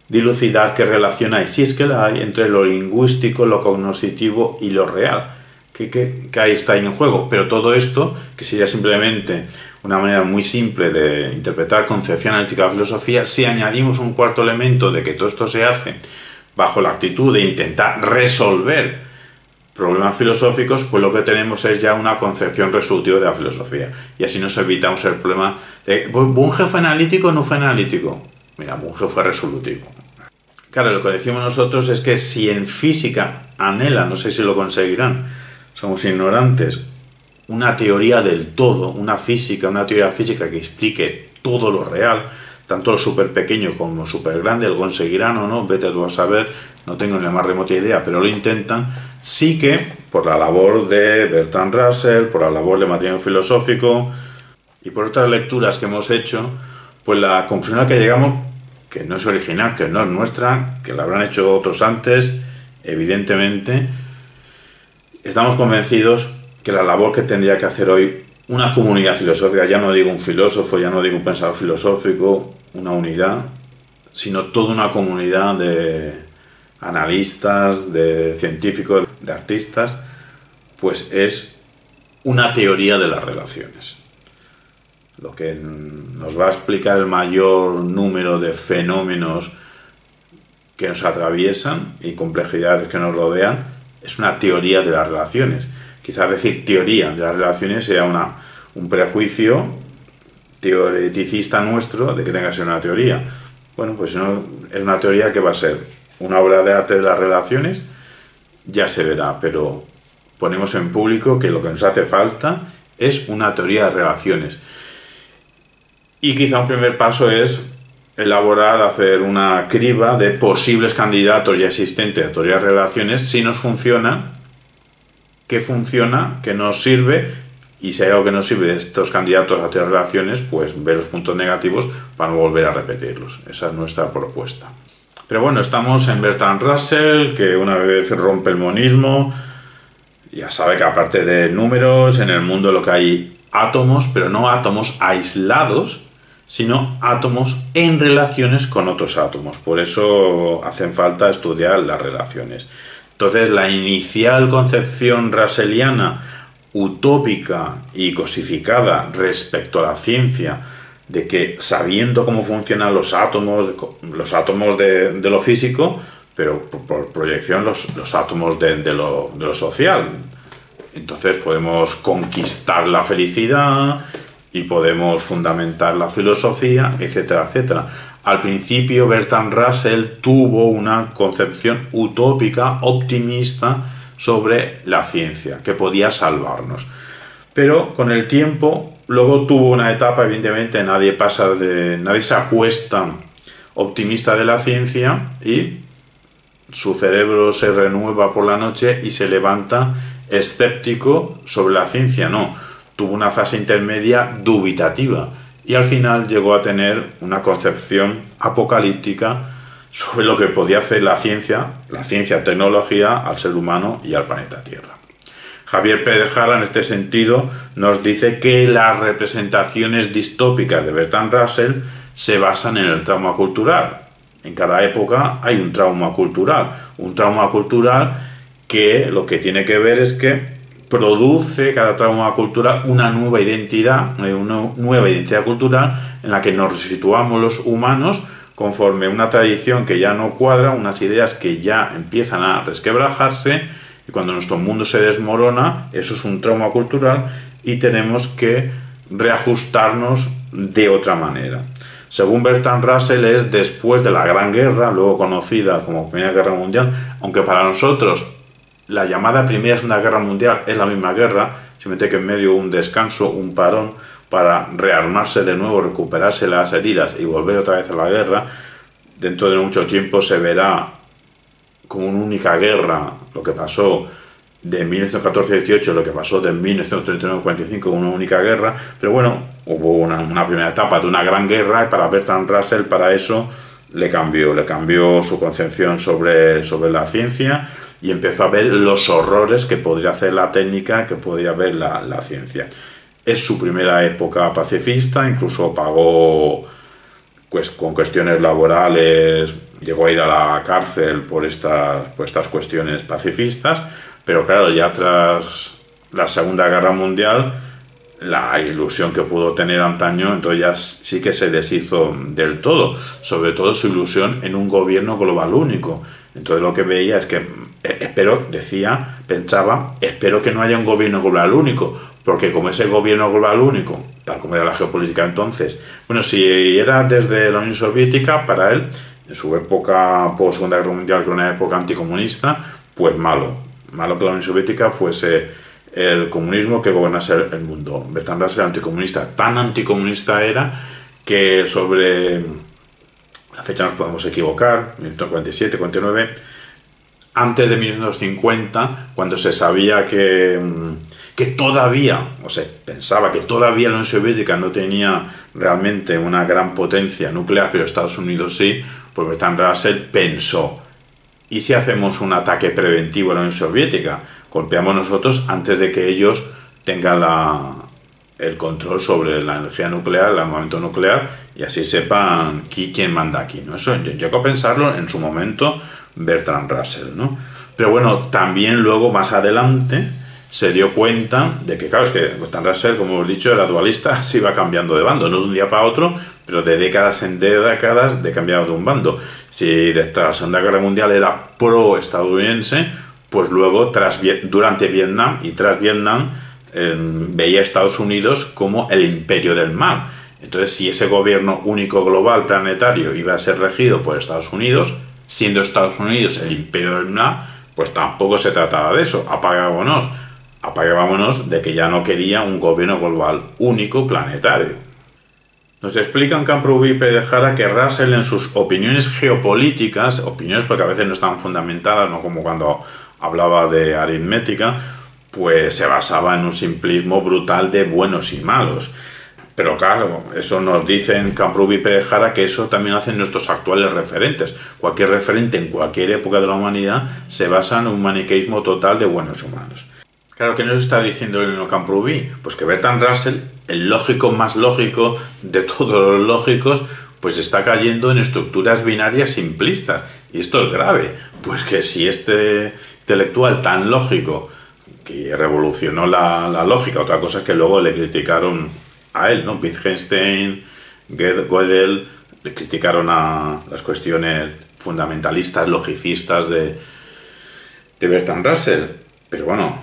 dilucidar qué relación hay, si es que la hay, entre lo lingüístico, lo cognoscitivo y lo real. Que ahí está ahí en juego, pero todo esto, que sería simplemente una manera muy simple de interpretar concepción analítica de la filosofía, si añadimos un cuarto elemento de que todo esto se hace bajo la actitud de intentar resolver problemas filosóficos, pues lo que tenemos es ya una concepción resolutiva de la filosofía, y así nos evitamos el problema de ¿Bunge fue analítico o no fue analítico? Mira, Bunge fue resolutivo. Claro, lo que decimos nosotros es que si en física anhelan, no sé si lo conseguirán, somos ignorantes, una teoría del todo, una teoría física que explique todo lo real, tanto lo súper pequeño como lo súper grande, lo conseguirán o no, vete tú a saber, no tengo ni la más remota idea, pero lo intentan. Sí que, por la labor de Bertrand Russell, por la labor de material filosófico y por otras lecturas que hemos hecho, pues la conclusión a la que llegamos, que no es original, que no es nuestra, que la habrán hecho otros antes, evidentemente, estamos convencidos que la labor que tendría que hacer hoy una comunidad filosófica, ya no digo un filósofo, ya no digo un pensador filosófico, una unidad, sino toda una comunidad de analistas, de científicos, de artistas, pues es una teoría de las relaciones. Lo que nos va a explicar el mayor número de fenómenos que nos atraviesan y complejidades que nos rodean es una teoría de las relaciones. Quizás decir teoría de las relaciones sea un prejuicio teoreticista nuestro de que tenga que ser una teoría. Bueno, pues no, es una teoría que va a ser una obra de arte de las relaciones, ya se verá, pero ponemos en público que lo que nos hace falta es una teoría de relaciones. Y quizá un primer paso es elaborar, hacer una criba de posibles candidatos ya existentes a teoría de relaciones, si nos funciona, qué nos sirve, y si hay algo que nos sirve de estos candidatos a teoría de relaciones, pues ver los puntos negativos para no volver a repetirlos. Esa es nuestra propuesta. Pero bueno, estamos en Bertrand Russell, que una vez rompe el monismo, ya sabe que aparte de números, en el mundo lo que hay átomos, pero no átomos aislados, sino átomos en relaciones con otros átomos. Por eso hacen falta estudiar las relaciones. Entonces, la inicial concepción russelliana, utópica y cosificada respecto a la ciencia, de que sabiendo cómo funcionan los átomos de lo físico, pero por proyección los átomos de lo social, entonces podemos conquistar la felicidad y podemos fundamentar la filosofía, etcétera, etcétera. Al principio Bertrand Russell tuvo una concepción utópica, optimista sobre la ciencia, que podía salvarnos. Pero con el tiempo, luego tuvo una etapa, evidentemente, nadie se acuesta optimista de la ciencia y su cerebro se renueva por la noche y se levanta escéptico sobre la ciencia. No, tuvo una fase intermedia dubitativa y al final llegó a tener una concepción apocalíptica sobre lo que podía hacer la ciencia, tecnología, al ser humano y al planeta Tierra. Javier Pérez Jara, en este sentido, nos dice que las representaciones distópicas de Bertrand Russell se basan en el trauma cultural. En cada época hay un trauma cultural que lo que tiene que ver es que produce cada trauma cultural una nueva identidad cultural en la que nos situamos los humanos conforme una tradición que ya no cuadra, unas ideas que ya empiezan a resquebrajarse, y cuando nuestro mundo se desmorona, eso es un trauma cultural y tenemos que reajustarnos de otra manera. Según Bertrand Russell, es después de la Gran Guerra, luego conocida como Primera Guerra Mundial, aunque para nosotros la llamada Primera y Segunda Guerra Mundial es la misma guerra, simplemente que en medio un descanso, un parón, para rearmarse de nuevo, recuperarse las heridas y volver otra vez a la guerra. Dentro de mucho tiempo se verá como una única guerra lo que pasó de 1914-18, lo que pasó de 1939-45, una única guerra, pero bueno, hubo una primera etapa de una gran guerra y para Bertrand Russell, para eso le cambió su concepción sobre la ciencia y empezó a ver los horrores que podría hacer la técnica, que podría ver la ciencia. Es su primera época pacifista, incluso pagó pues, con cuestiones laborales, llegó a ir a la cárcel por estas cuestiones pacifistas, pero claro, ya tras la Segunda Guerra Mundial, la ilusión que pudo tener antaño, entonces ya sí que se deshizo del todo, sobre todo su ilusión en un gobierno global único. Entonces lo que veía es que, espero que no haya un gobierno global único, porque como ese gobierno global único, tal como era la geopolítica entonces, bueno, si era desde la Unión Soviética, para él, en su época post Segunda Guerra Mundial, que era una época anticomunista, pues malo que la Unión Soviética fuese el comunismo que gobernase el mundo. Bertrand Russell era anticomunista, tan anticomunista era que sobre la fecha nos podemos equivocar, 1947, 49, antes de 1950, cuando se sabía que todavía, o se pensaba que todavía la Unión Soviética no tenía realmente una gran potencia nuclear, pero Estados Unidos sí, pues Bertrand Russell pensó, ¿y si hacemos un ataque preventivo a la Unión Soviética? Golpeamos nosotros antes de que ellos tengan el control sobre la energía nuclear, el armamento nuclear, y así sepan quién manda aquí, ¿no? Eso llegó a pensarlo en su momento Bertrand Russell, ¿no? Pero bueno, también luego, más adelante, se dio cuenta de que, claro, es que Bertrand Russell, como hemos dicho, era dualista, se iba cambiando de bando, no de un día para otro, pero de décadas en décadas de cambiar de un bando. Si desde la Segunda Guerra Mundial era pro-estadounidense, pues luego, durante Vietnam y tras Vietnam, veía a Estados Unidos como el imperio del mal. Entonces, si ese gobierno único global planetario iba a ser regido por Estados Unidos, siendo Estados Unidos el imperio del mal, pues tampoco se trataba de eso. Apagámonos de que ya no quería un gobierno global único planetario. Nos explica en Camprubí y Pérez Jara que Russell, en sus opiniones geopolíticas, opiniones porque a veces no estaban fundamentadas, no como cuando hablaba de aritmética, pues se basaba en un simplismo brutal de buenos y malos. Pero claro, eso nos dicen Camprubí y Pérez Jara, que eso también hacen nuestros actuales referentes. Cualquier referente en cualquier época de la humanidad se basa en un maniqueísmo total de buenos y malos. Claro, ¿qué nos está diciendo el Camprubí? Pues que Bertrand Russell, el lógico más lógico de todos los lógicos, pues está cayendo en estructuras binarias simplistas. Y esto es grave, pues que si este intelectual tan lógico, que revolucionó la lógica, otra cosa es que luego le criticaron a él, ¿no? Wittgenstein, Gödel, le criticaron a las cuestiones fundamentalistas, logicistas de Bertrand Russell. Pero bueno,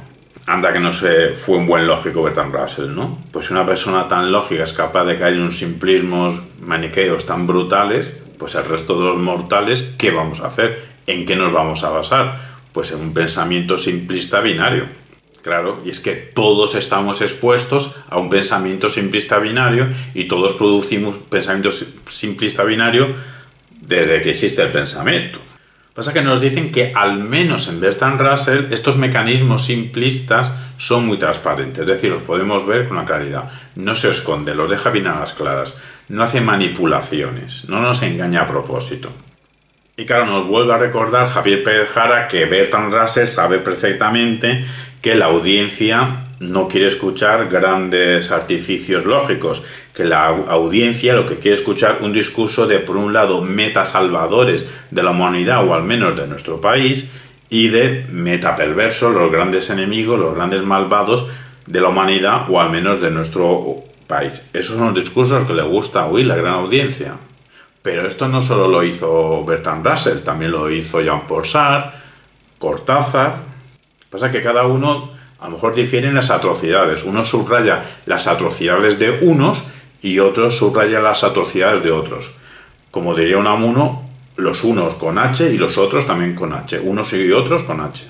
anda que no fue un buen lógico Bertrand Russell, ¿no? Pues una persona tan lógica es capaz de caer en unos simplismos maniqueos tan brutales, pues el resto de los mortales, ¿qué vamos a hacer? ¿En qué nos vamos a basar? Pues en un pensamiento simplista binario. Claro, y es que todos estamos expuestos a un pensamiento simplista binario y todos producimos pensamiento simplista binario desde que existe el pensamiento. Pasa que nos dicen que al menos en Bertrand Russell estos mecanismos simplistas son muy transparentes, es decir, los podemos ver con la claridad. No se esconde, los deja bien a las claras, no hace manipulaciones, no nos engaña a propósito. Y claro, nos vuelve a recordar Javier Pérez Jara que Bertrand Russell sabe perfectamente que la audiencia no quiere escuchar grandes artificios lógicos, que la audiencia lo que quiere escuchar un discurso de, por un lado, metasalvadores de la humanidad, o al menos de nuestro país, y de metaperversos, los grandes enemigos, los grandes malvados de la humanidad, o al menos de nuestro país. Esos son los discursos que le gusta oír la gran audiencia. Pero esto no solo lo hizo Bertrand Russell, también lo hizo Jean-Paul Sartre, Cortázar. Pasa que cada uno, a lo mejor difieren las atrocidades. Uno subraya las atrocidades de unos y otros subraya las atrocidades de otros. Como diría Unamuno, los unos con H y los otros también con H. Unos y otros con H.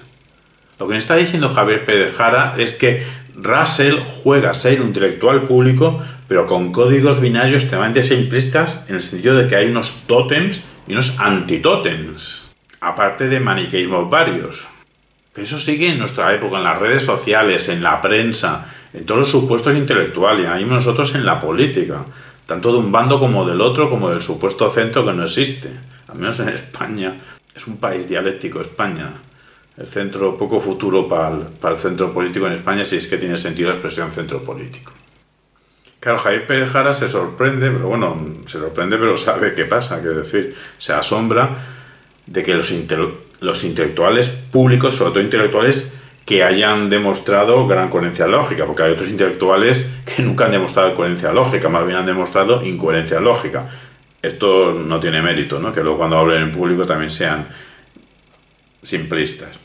Lo que me está diciendo Javier Pérez Jara es que Russell juega a ser un intelectual público, pero con códigos binarios extremadamente simplistas, en el sentido de que hay unos tótems y unos antitótems, aparte de maniqueísmos varios. Pero eso sigue en nuestra época, en las redes sociales, en la prensa, en todos los supuestos intelectuales, y ahí nosotros en la política, tanto de un bando como del otro, como del supuesto centro que no existe. Al menos en España, es un país dialéctico, España. El centro, poco futuro para el centro político en España, si es que tiene sentido la expresión centro político. Claro, Javier Pérez Jara se sorprende, pero sabe qué pasa, quiero decir, se asombra de que los intelectuales públicos, sobre todo intelectuales que hayan demostrado gran coherencia lógica, porque hay otros intelectuales que nunca han demostrado coherencia lógica, más bien han demostrado incoherencia lógica. Esto no tiene mérito, ¿no? Que luego cuando hablen en público también sean simplistas,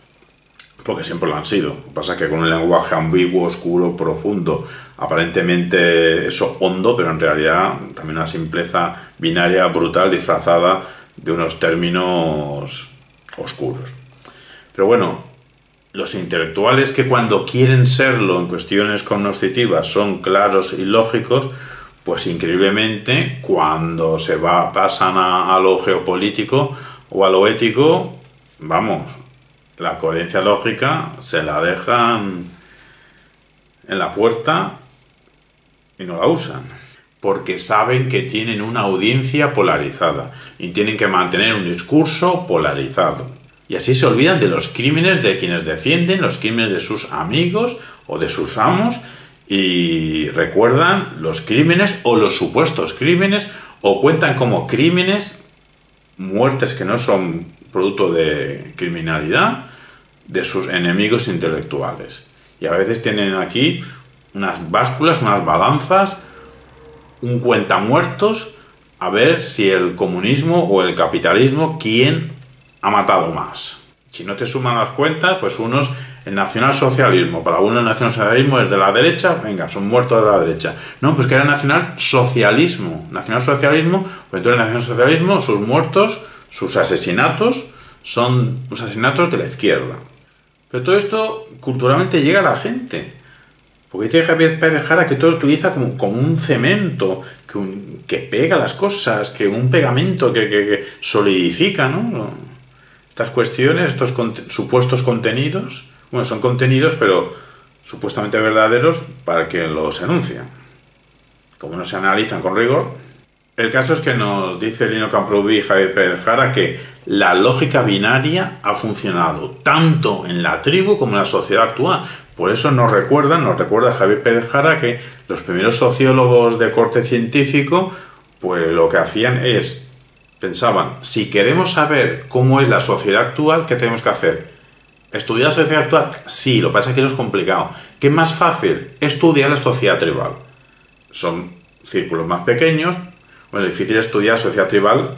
porque siempre lo han sido. Lo que pasa es que con un lenguaje ambiguo, oscuro, profundo, aparentemente eso hondo, pero en realidad también una simpleza binaria brutal disfrazada de unos términos oscuros. Pero bueno, los intelectuales que cuando quieren serlo en cuestiones cognoscitivas son claros y lógicos, Pues increíblemente, cuando pasan a lo geopolítico o a lo ético, vamos, la coherencia lógica se la dejan en la puerta y no la usan. Porque saben que tienen una audiencia polarizada y tienen que mantener un discurso polarizado. Y así se olvidan de los crímenes de quienes defienden, los crímenes de sus amigos o de sus amos, y recuerdan los crímenes o los supuestos crímenes, o cuentan como crímenes muertes que no son producto de criminalidad de sus enemigos intelectuales. Y a veces tienen aquí unas básculas, unas balanzas, un cuentamuertos, a ver si el comunismo o el capitalismo, quién ha matado más. Si no te suman las cuentas, pues unos, el nacionalsocialismo, para uno el nacionalsocialismo es de la derecha, venga, son muertos de la derecha. No, pues que era nacionalsocialismo, pues entonces el nacionalsocialismo, sus muertos, sus asesinatos, son los asesinatos de la izquierda. Pero todo esto culturalmente llega a la gente. Porque dice Javier Pérez Jara que todo lo utiliza como un cemento, que pega las cosas, que un pegamento que solidifica, ¿no? Estas cuestiones, estos supuestos contenidos, bueno, son contenidos, pero supuestamente verdaderos para quien los enuncia. Como no se analizan con rigor. El caso es que nos dice Lino Camprubí y Javier Pérez Jara que la lógica binaria ha funcionado tanto en la tribu como en la sociedad actual. Por eso nos recuerda Javier Pérez Jara que los primeros sociólogos de corte científico, pues lo que hacían es, pensaban, si queremos saber cómo es la sociedad actual, ¿qué tenemos que hacer? ¿Estudiar la sociedad actual? Sí, lo que pasa es que eso es complicado. ¿Qué es más fácil? Estudiar la sociedad tribal. Son círculos más pequeños. Bueno, difícil estudiar sociedad tribal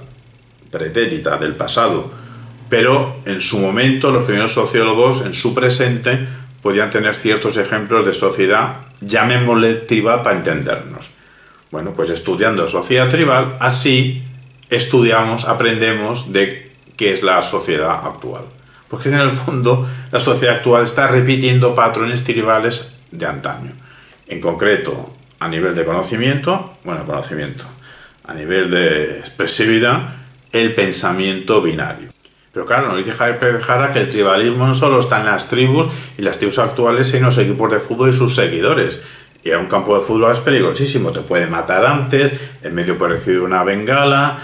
pretérita, del pasado. Pero en su momento, los primeros sociólogos, en su presente, podían tener ciertos ejemplos de sociedad, llamémosle tribal para entendernos. Bueno, pues estudiando sociedad tribal, así aprendemos de qué es la sociedad actual. Porque en el fondo la sociedad actual está repitiendo patrones tribales de antaño. En concreto, a nivel de conocimiento, a nivel de expresividad, el pensamiento binario. Pero claro, nos dice Javier Pérez Jara que el tribalismo no solo está en las tribus y las tribus actuales, sino en los equipos de fútbol y sus seguidores. Y a un campo de fútbol es peligrosísimo, te puede matar antes, en medio puede recibir una bengala,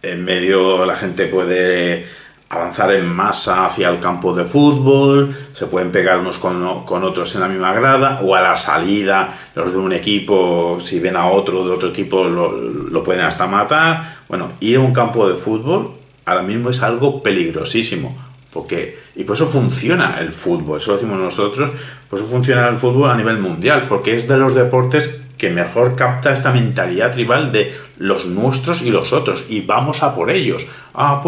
en medio la gente puede avanzar en masa hacia el campo de fútbol, se pueden pegar unos con otros en la misma grada, o a la salida los de un equipo, si ven a otro de otro equipo, lo pueden hasta matar. Bueno, ir a un campo de fútbol ahora mismo es algo peligrosísimo, y por eso funciona el fútbol, eso lo decimos nosotros, por eso funciona el fútbol a nivel mundial, porque es de los deportes que mejor capta esta mentalidad tribal de los nuestros y los otros, y vamos a por ellos, Pero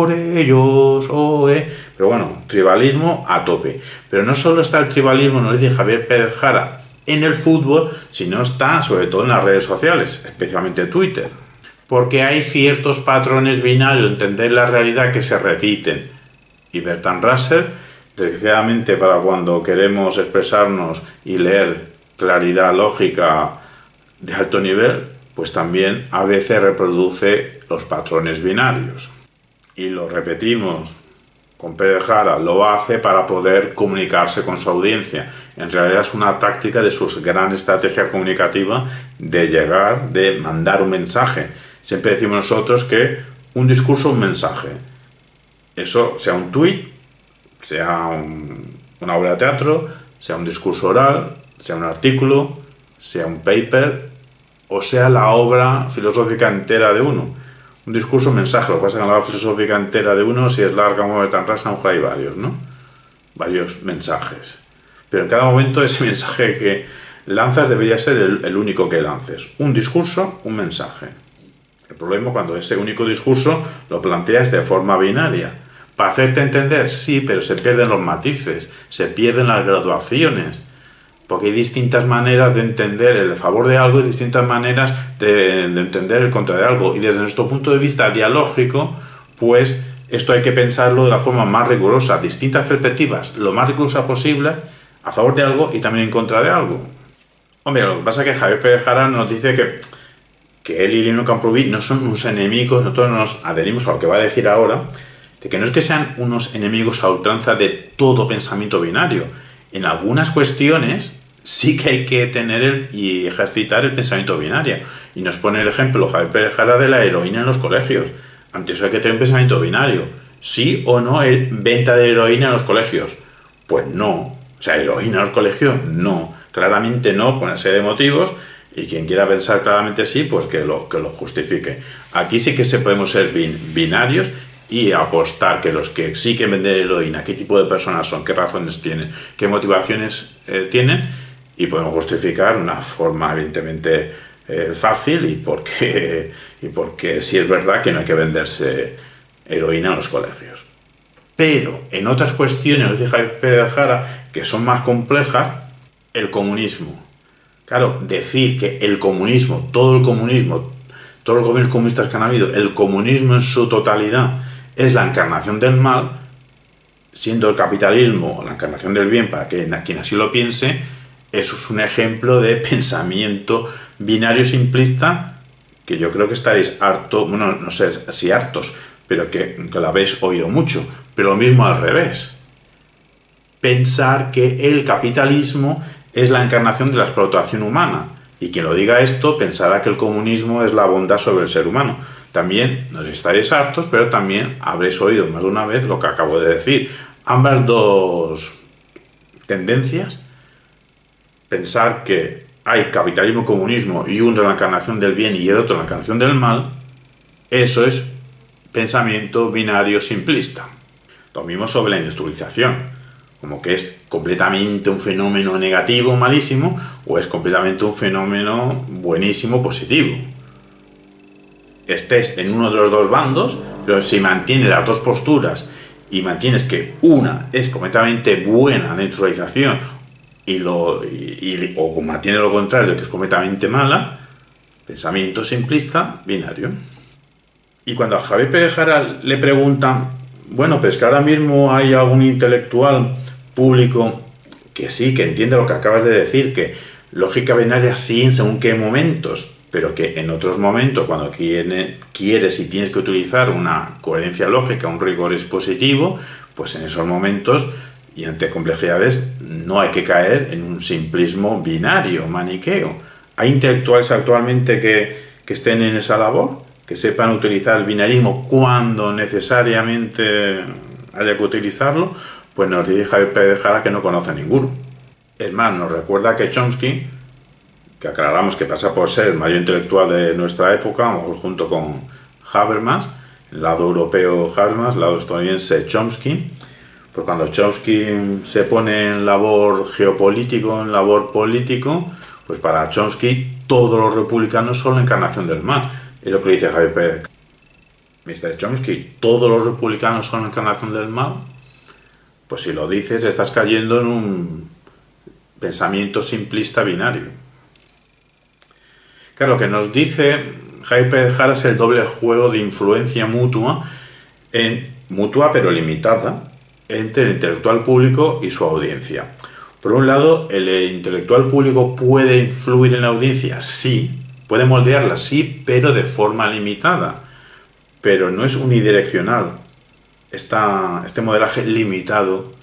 bueno, tribalismo a tope. Pero no solo está el tribalismo, nos dice Javier Pérez Jara, en el fútbol, sino está sobre todo en las redes sociales, especialmente Twitter. Porque hay ciertos patrones binarios de entender la realidad que se repiten. Y Bertrand Russell, desgraciadamente para cuando queremos expresarnos y leer claridad lógica de alto nivel, pues también a veces reproduce los patrones binarios. Y lo repetimos, con Pérez Jara lo hace para poder comunicarse con su audiencia. En realidad es una táctica de su gran estrategia comunicativa de mandar un mensaje. Siempre decimos nosotros que un discurso, un mensaje. Eso sea un tuit, sea una obra de teatro, sea un discurso oral, sea un artículo, sea un paper, o sea la obra filosófica entera de uno. Un discurso, un mensaje. Lo que pasa es que en la obra filosófica entera de uno, si es larga como de tan rasa, a lo mejor hay varios, ¿no? Varios mensajes. Pero en cada momento ese mensaje que lanzas debería ser el único que lances. Un discurso, un mensaje. El problema es cuando ese único discurso lo planteas de forma binaria. Para hacerte entender, sí, pero se pierden los matices, se pierden las graduaciones, porque hay distintas maneras de entender el favor de algo y distintas maneras de entender el contra de algo. Y desde nuestro punto de vista dialógico, pues esto hay que pensarlo de la forma más rigurosa, distintas perspectivas, lo más rigurosa posible, a favor de algo y también en contra de algo. Hombre, lo que pasa es que Javier Pérez Jara nos dice que que él y Lino Camprubí no son unos enemigos, nosotros nos adherimos a lo que va a decir ahora, de que no es que sean unos enemigos a ultranza de todo pensamiento binario. En algunas cuestiones sí que hay que tener y ejercitar el pensamiento binario. Y nos pone el ejemplo Javier Pérez Jara de la heroína en los colegios. Ante eso hay que tener un pensamiento binario. ¿Sí o no venta de heroína en los colegios? Pues no. O sea, heroína en los colegios, no. Claramente no, por una serie de motivos. Y quien quiera pensar claramente sí, pues que lo justifique. Aquí sí que podemos ser binarios y apostar que los que sí que venden heroína, qué tipo de personas son, qué razones tienen, qué motivaciones tienen, y podemos justificar una forma evidentemente fácil y porque sí es verdad que no hay que venderse heroína en los colegios. Pero en otras cuestiones, nos dice Javier Pérez Jara, que son más complejas, el comunismo. Claro, decir que el comunismo, todos los gobiernos comunistas que han habido, el comunismo en su totalidad es la encarnación del mal, siendo el capitalismo la encarnación del bien, para que quien así lo piense, eso es un ejemplo de pensamiento binario simplista que yo creo que estaréis hartos, bueno, no sé si hartos, pero que lo habéis oído mucho. Pero lo mismo al revés. Pensar que el capitalismo es la encarnación de la explotación humana. Y quien lo diga esto pensará que el comunismo es la bondad sobre el ser humano. También nos estaréis hartos, pero también habréis oído más de una vez lo que acabo de decir. Ambas dos tendencias, pensar que hay capitalismo y comunismo y uno es la encarnación del bien y el otro la encarnación del mal, eso es pensamiento binario simplista. Lo mismo sobre la industrialización. Como que es completamente un fenómeno negativo, malísimo, o es completamente un fenómeno buenísimo, positivo. Estés en uno de los dos bandos, pero si mantienes las dos posturas y mantienes que una es completamente buena, la industrialización, o mantiene lo contrario, que es completamente mala, pensamiento simplista, binario. Y cuando a Javier Pérez Jara le preguntan, bueno, pues que ahora mismo hay algún intelectual público que sí, que entiende lo que acabas de decir, que lógica binaria sí en según qué momentos, pero que en otros momentos, cuando quieres y tienes que utilizar una coherencia lógica, un rigor expositivo, pues en esos momentos y ante complejidades no hay que caer en un simplismo binario, maniqueo. ¿Hay intelectuales actualmente que estén en esa labor? Que sepan utilizar el binarismo cuando necesariamente haya que utilizarlo, pues nos dice Javier Pérez Jara que no conoce ninguno. Es más, nos recuerda que Chomsky, que aclaramos que pasa por ser el mayor intelectual de nuestra época, a lo mejor junto con Habermas, el lado europeo Habermas, el lado estadounidense Chomsky, pues cuando Chomsky se pone en labor geopolítico, en labor político, pues para Chomsky todos los republicanos son la encarnación del mal. Es lo que dice Javier Pérez. Mr. Chomsky, ¿todos los republicanos son la encarnación del mal? Pues si lo dices, estás cayendo en un pensamiento simplista binario. Claro, lo que nos dice Javier Pérez Jara es el doble juego de influencia mutua pero limitada, entre el intelectual público y su audiencia. Por un lado, el intelectual público puede influir en la audiencia, sí, puede moldearla, sí, pero de forma limitada. Pero no es unidireccional. Este modelaje limitado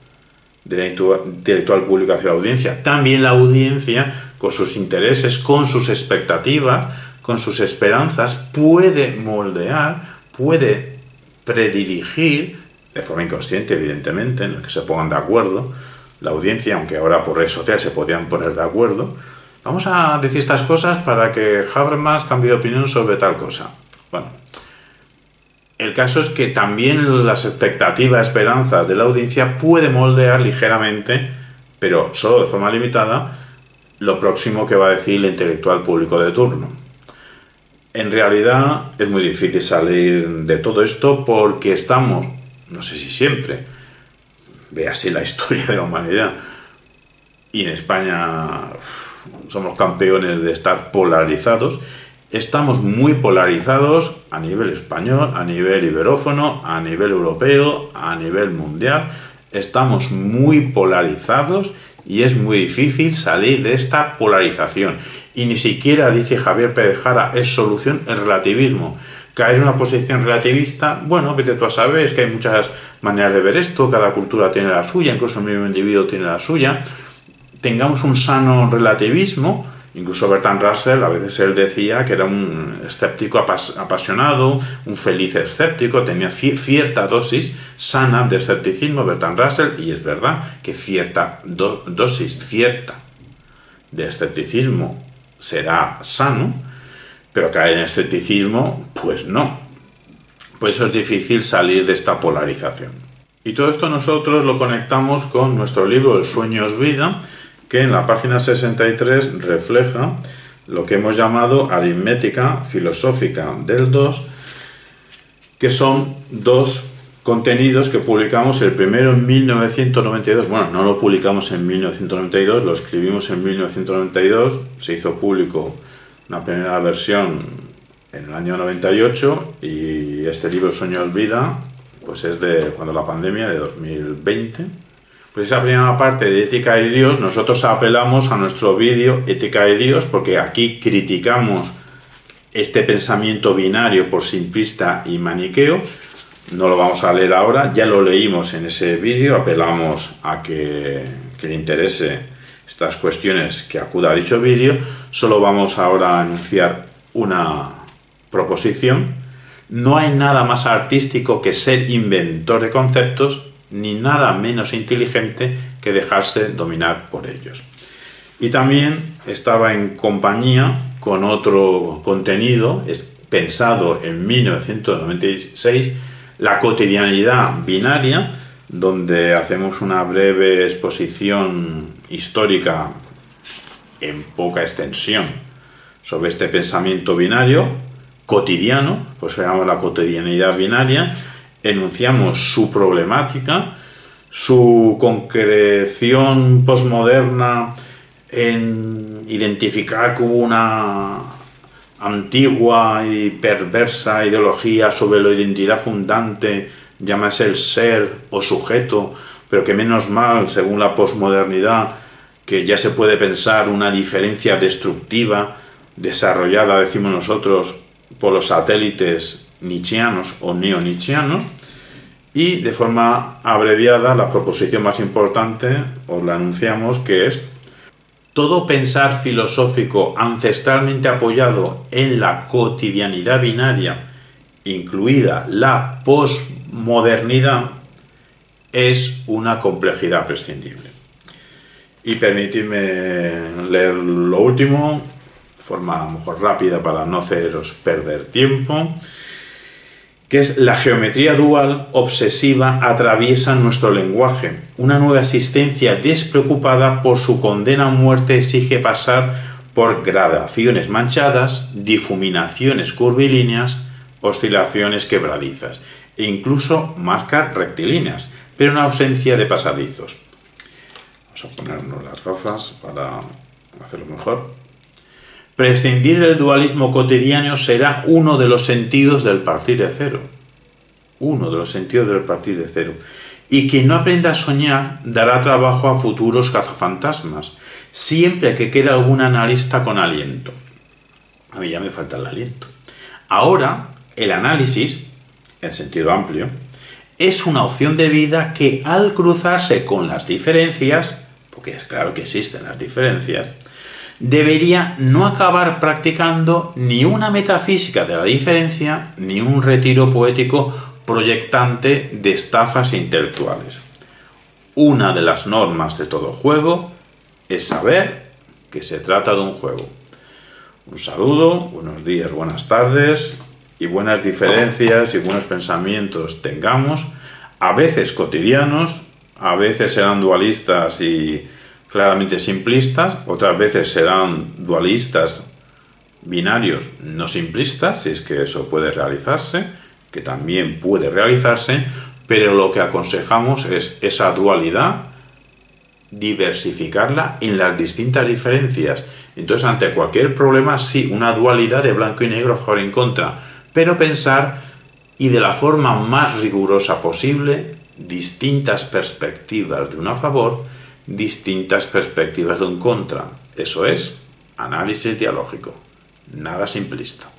del intelectual público hacia la audiencia. También la audiencia, con sus intereses, con sus expectativas, con sus esperanzas, puede moldear, puede predirigir, de forma inconsciente, evidentemente, en la que se pongan de acuerdo, la audiencia, aunque ahora por redes sociales se podrían poner de acuerdo. Vamos a decir estas cosas para que Habermas cambie de opinión sobre tal cosa. Bueno, el caso es que también las expectativas, esperanzas de la audiencia puede moldear ligeramente, pero solo de forma limitada, lo próximo que va a decir el intelectual público de turno. En realidad es muy difícil salir de todo esto porque estamos, no sé si siempre, véase la historia de la humanidad, y en España somos campeones de estar polarizados. Estamos muy polarizados a nivel español, a nivel iberófono, a nivel europeo, a nivel mundial. Estamos muy polarizados y es muy difícil salir de esta polarización. Y ni siquiera, dice Javier Pérez Jara, es solución el relativismo. Caer en una posición relativista, bueno, vete tú a saber, es que hay muchas maneras de ver esto, cada cultura tiene la suya, incluso el mismo individuo tiene la suya. Tengamos un sano relativismo. Incluso Bertrand Russell, a veces él decía que era un escéptico apasionado, un feliz escéptico, tenía cierta dosis sana de escepticismo Bertrand Russell, y es verdad que cierta dosis cierta de escepticismo será sano, pero caer en escepticismo, pues no. Por eso es difícil salir de esta polarización. Y todo esto nosotros lo conectamos con nuestro libro El sueño es vida, que en la página 63 refleja lo que hemos llamado aritmética filosófica del 2, que son dos contenidos que publicamos, el primero en 1992, bueno, no lo publicamos en 1992, lo escribimos en 1992, se hizo público una primera versión en el año 98, y este libro, Sueño es vida, pues es de cuando la pandemia, de 2020. Pues esa primera parte de Ética y Dios, nosotros apelamos a nuestro vídeo Ética y Dios, porque aquí criticamos este pensamiento binario por simplista y maniqueo. No lo vamos a leer ahora, ya lo leímos en ese vídeo, apelamos a que le interese estas cuestiones que acuda a dicho vídeo. Solo vamos ahora a anunciar una proposición. No hay nada más artístico que ser inventor de conceptos, ni nada menos inteligente que dejarse dominar por ellos. Y también estaba en compañía con otro contenido pensado en 1996, La cotidianidad binaria, donde hacemos una breve exposición histórica en poca extensión sobre este pensamiento binario cotidiano, pues llamamos la cotidianidad binaria. Enunciamos su problemática, su concreción posmoderna en identificar que hubo una antigua y perversa ideología sobre la identidad fundante, llámase el ser o sujeto, pero que menos mal, según la posmodernidad, que ya se puede pensar una diferencia destructiva desarrollada, decimos nosotros, por los satélites nietzscheanos o neo-nietzscheanos. Y de forma abreviada, la proposición más importante os la anunciamos, que es: todo pensar filosófico ancestralmente apoyado en la cotidianidad binaria, incluida la posmodernidad, es una complejidad prescindible. Y permitidme leer lo último, de forma a lo mejor rápida para no haceros perder tiempo, que es: la geometría dual obsesiva atraviesa nuestro lenguaje. Una nueva existencia despreocupada por su condena a muerte exige pasar por gradaciones manchadas, difuminaciones curvilíneas, oscilaciones quebradizas e incluso marcas rectilíneas, pero en ausencia de pasadizos. Vamos a ponernos las gafas para hacerlo mejor. Prescindir del dualismo cotidiano será uno de los sentidos del partir de cero. Uno de los sentidos del partir de cero. Y quien no aprenda a soñar dará trabajo a futuros cazafantasmas, siempre que quede algún analista con aliento. A mí ya me falta el aliento. Ahora, el análisis, en sentido amplio, es una opción de vida que, al cruzarse con las diferencias, porque es claro que existen las diferencias, debería no acabar practicando ni una metafísica de la diferencia, ni un retiro poético proyectante de estafas intelectuales. Una de las normas de todo juego es saber que se trata de un juego. Un saludo, buenos días, buenas tardes, y buenas diferencias y buenos pensamientos tengamos, a veces cotidianos, a veces serán dualistas y claramente simplistas, otras veces serán dualistas binarios no simplistas, si es que eso puede realizarse, que también puede realizarse, pero lo que aconsejamos es esa dualidad, diversificarla en las distintas diferencias. Entonces, ante cualquier problema, sí, una dualidad de blanco y negro a favor y en contra, pero pensar, y de la forma más rigurosa posible, distintas perspectivas de uno a favor, distintas perspectivas de un contra. Eso es análisis dialógico, nada simplista.